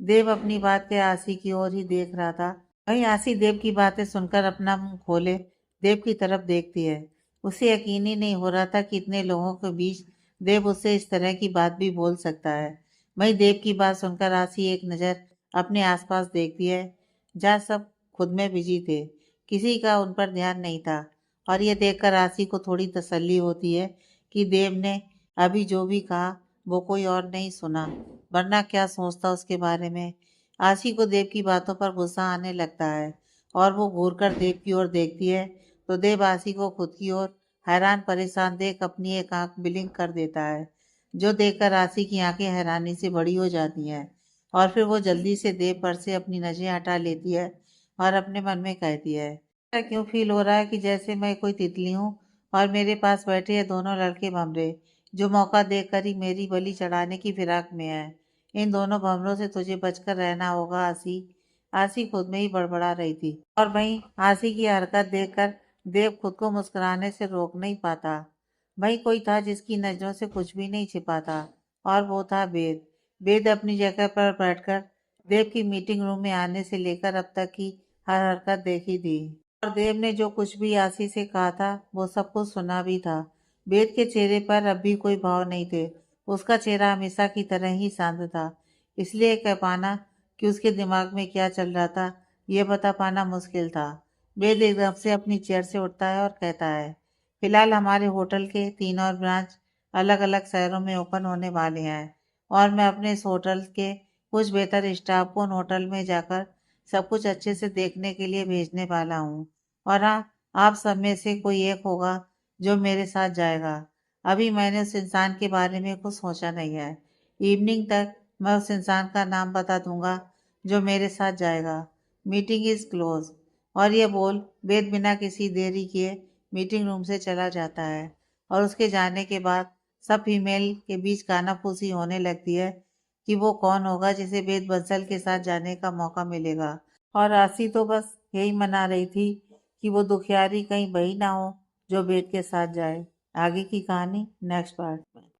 देव अपनी बात के आसी की ओर ही देख रहा था। वहीं आसी देव की बातें सुनकर अपना मुंह खोले देव की तरफ देखती है। उसे यकीन ही नहीं हो रहा था कि इतने लोगों के बीच देव उससे इस तरह की बात भी बोल सकता है। वहीं देव की बात सुनकर आसी एक नज़र अपने आसपास देखती है, जहाँ सब खुद में बिजी थे, किसी का उन पर ध्यान नहीं था। और यह देखकर आसी को थोड़ी तसल्ली होती है कि देव ने अभी जो भी कहा वो कोई और नहीं सुना, वरना क्या सोचता उसके बारे में। आशी को देव की बातों पर गुस्सा आने लगता है, और वो घूरकर देव की ओर देखती है, तो देव आशी को खुद की ओर हैरान परेशान देख अपनी एक आंख ब्लिंक कर देता है, जो देखकर आशी की आंखें हैरानी से बड़ी हो जाती हैं। और फिर वो जल्दी से देव पर से अपनी नजरें हटा लेती है, और अपने मन में कहती है, ऐसा क्यों फील हो रहा है कि जैसे मैं कोई तितली हूँ, और मेरे पास बैठे हैं दोनों लड़के भमरे, जो मौका देखकर ही मेरी बलि चढ़ाने की फिराक में है। इन दोनों भंवरों से तुझे बचकर रहना होगा आसी। आसी खुद में ही बड़बड़ा रही थी, और वहीं आसी की हरकत देखकर देव खुद को मुस्कुराने से रोक नहीं पाता। वहीं कोई था जिसकी नजरों से कुछ भी नहीं छिपा था, और वो था वेद। वेद अपनी जगह पर बैठकर देव की मीटिंग रूम में आने से लेकर अब तक की हर हरकत देखी थी, और देव ने जो कुछ भी आसी से कहा था वो सब कुछ सुना भी था। वेद के चेहरे पर अब भी कोई भाव नहीं थे। उसका चेहरा हमेशा की तरह ही शांत था। इसलिए कह पाना कि उसके दिमाग में क्या चल रहा था, यह बता पाना मुश्किल था। वेद एकदम से अपनी चेयर से उठता है और कहता है, फिलहाल हमारे होटल के 3 और ब्रांच अलग अलग शहरों में ओपन होने वाले हैं, और मैं अपने इस होटल के कुछ बेहतर स्टाफ को उन होटल में जाकर सब कुछ अच्छे से देखने के लिए भेजने वाला हूँ। और हाँ, आप सब में से कोई एक होगा जो मेरे साथ जाएगा। अभी मैंने उस इंसान के बारे में कुछ सोचा नहीं है। इवनिंग तक मैं उस इंसान का नाम बता दूंगा जो मेरे साथ जाएगा। Meeting is close. और ये बोल वेद बिना किसी देरी किए मीटिंग रूम से चला जाता है, और उसके जाने के बाद सब फीमेल के बीच कानाफूसी होने लगती है कि वो कौन होगा जिसे वेद बंसल के साथ जाने का मौका मिलेगा, और राशि तो बस यही मना रही थी कि वो दुखियारी कहीं वही ना हो जो बेद के साथ जाए। आगे की कहानी नेक्स्ट पार्ट में।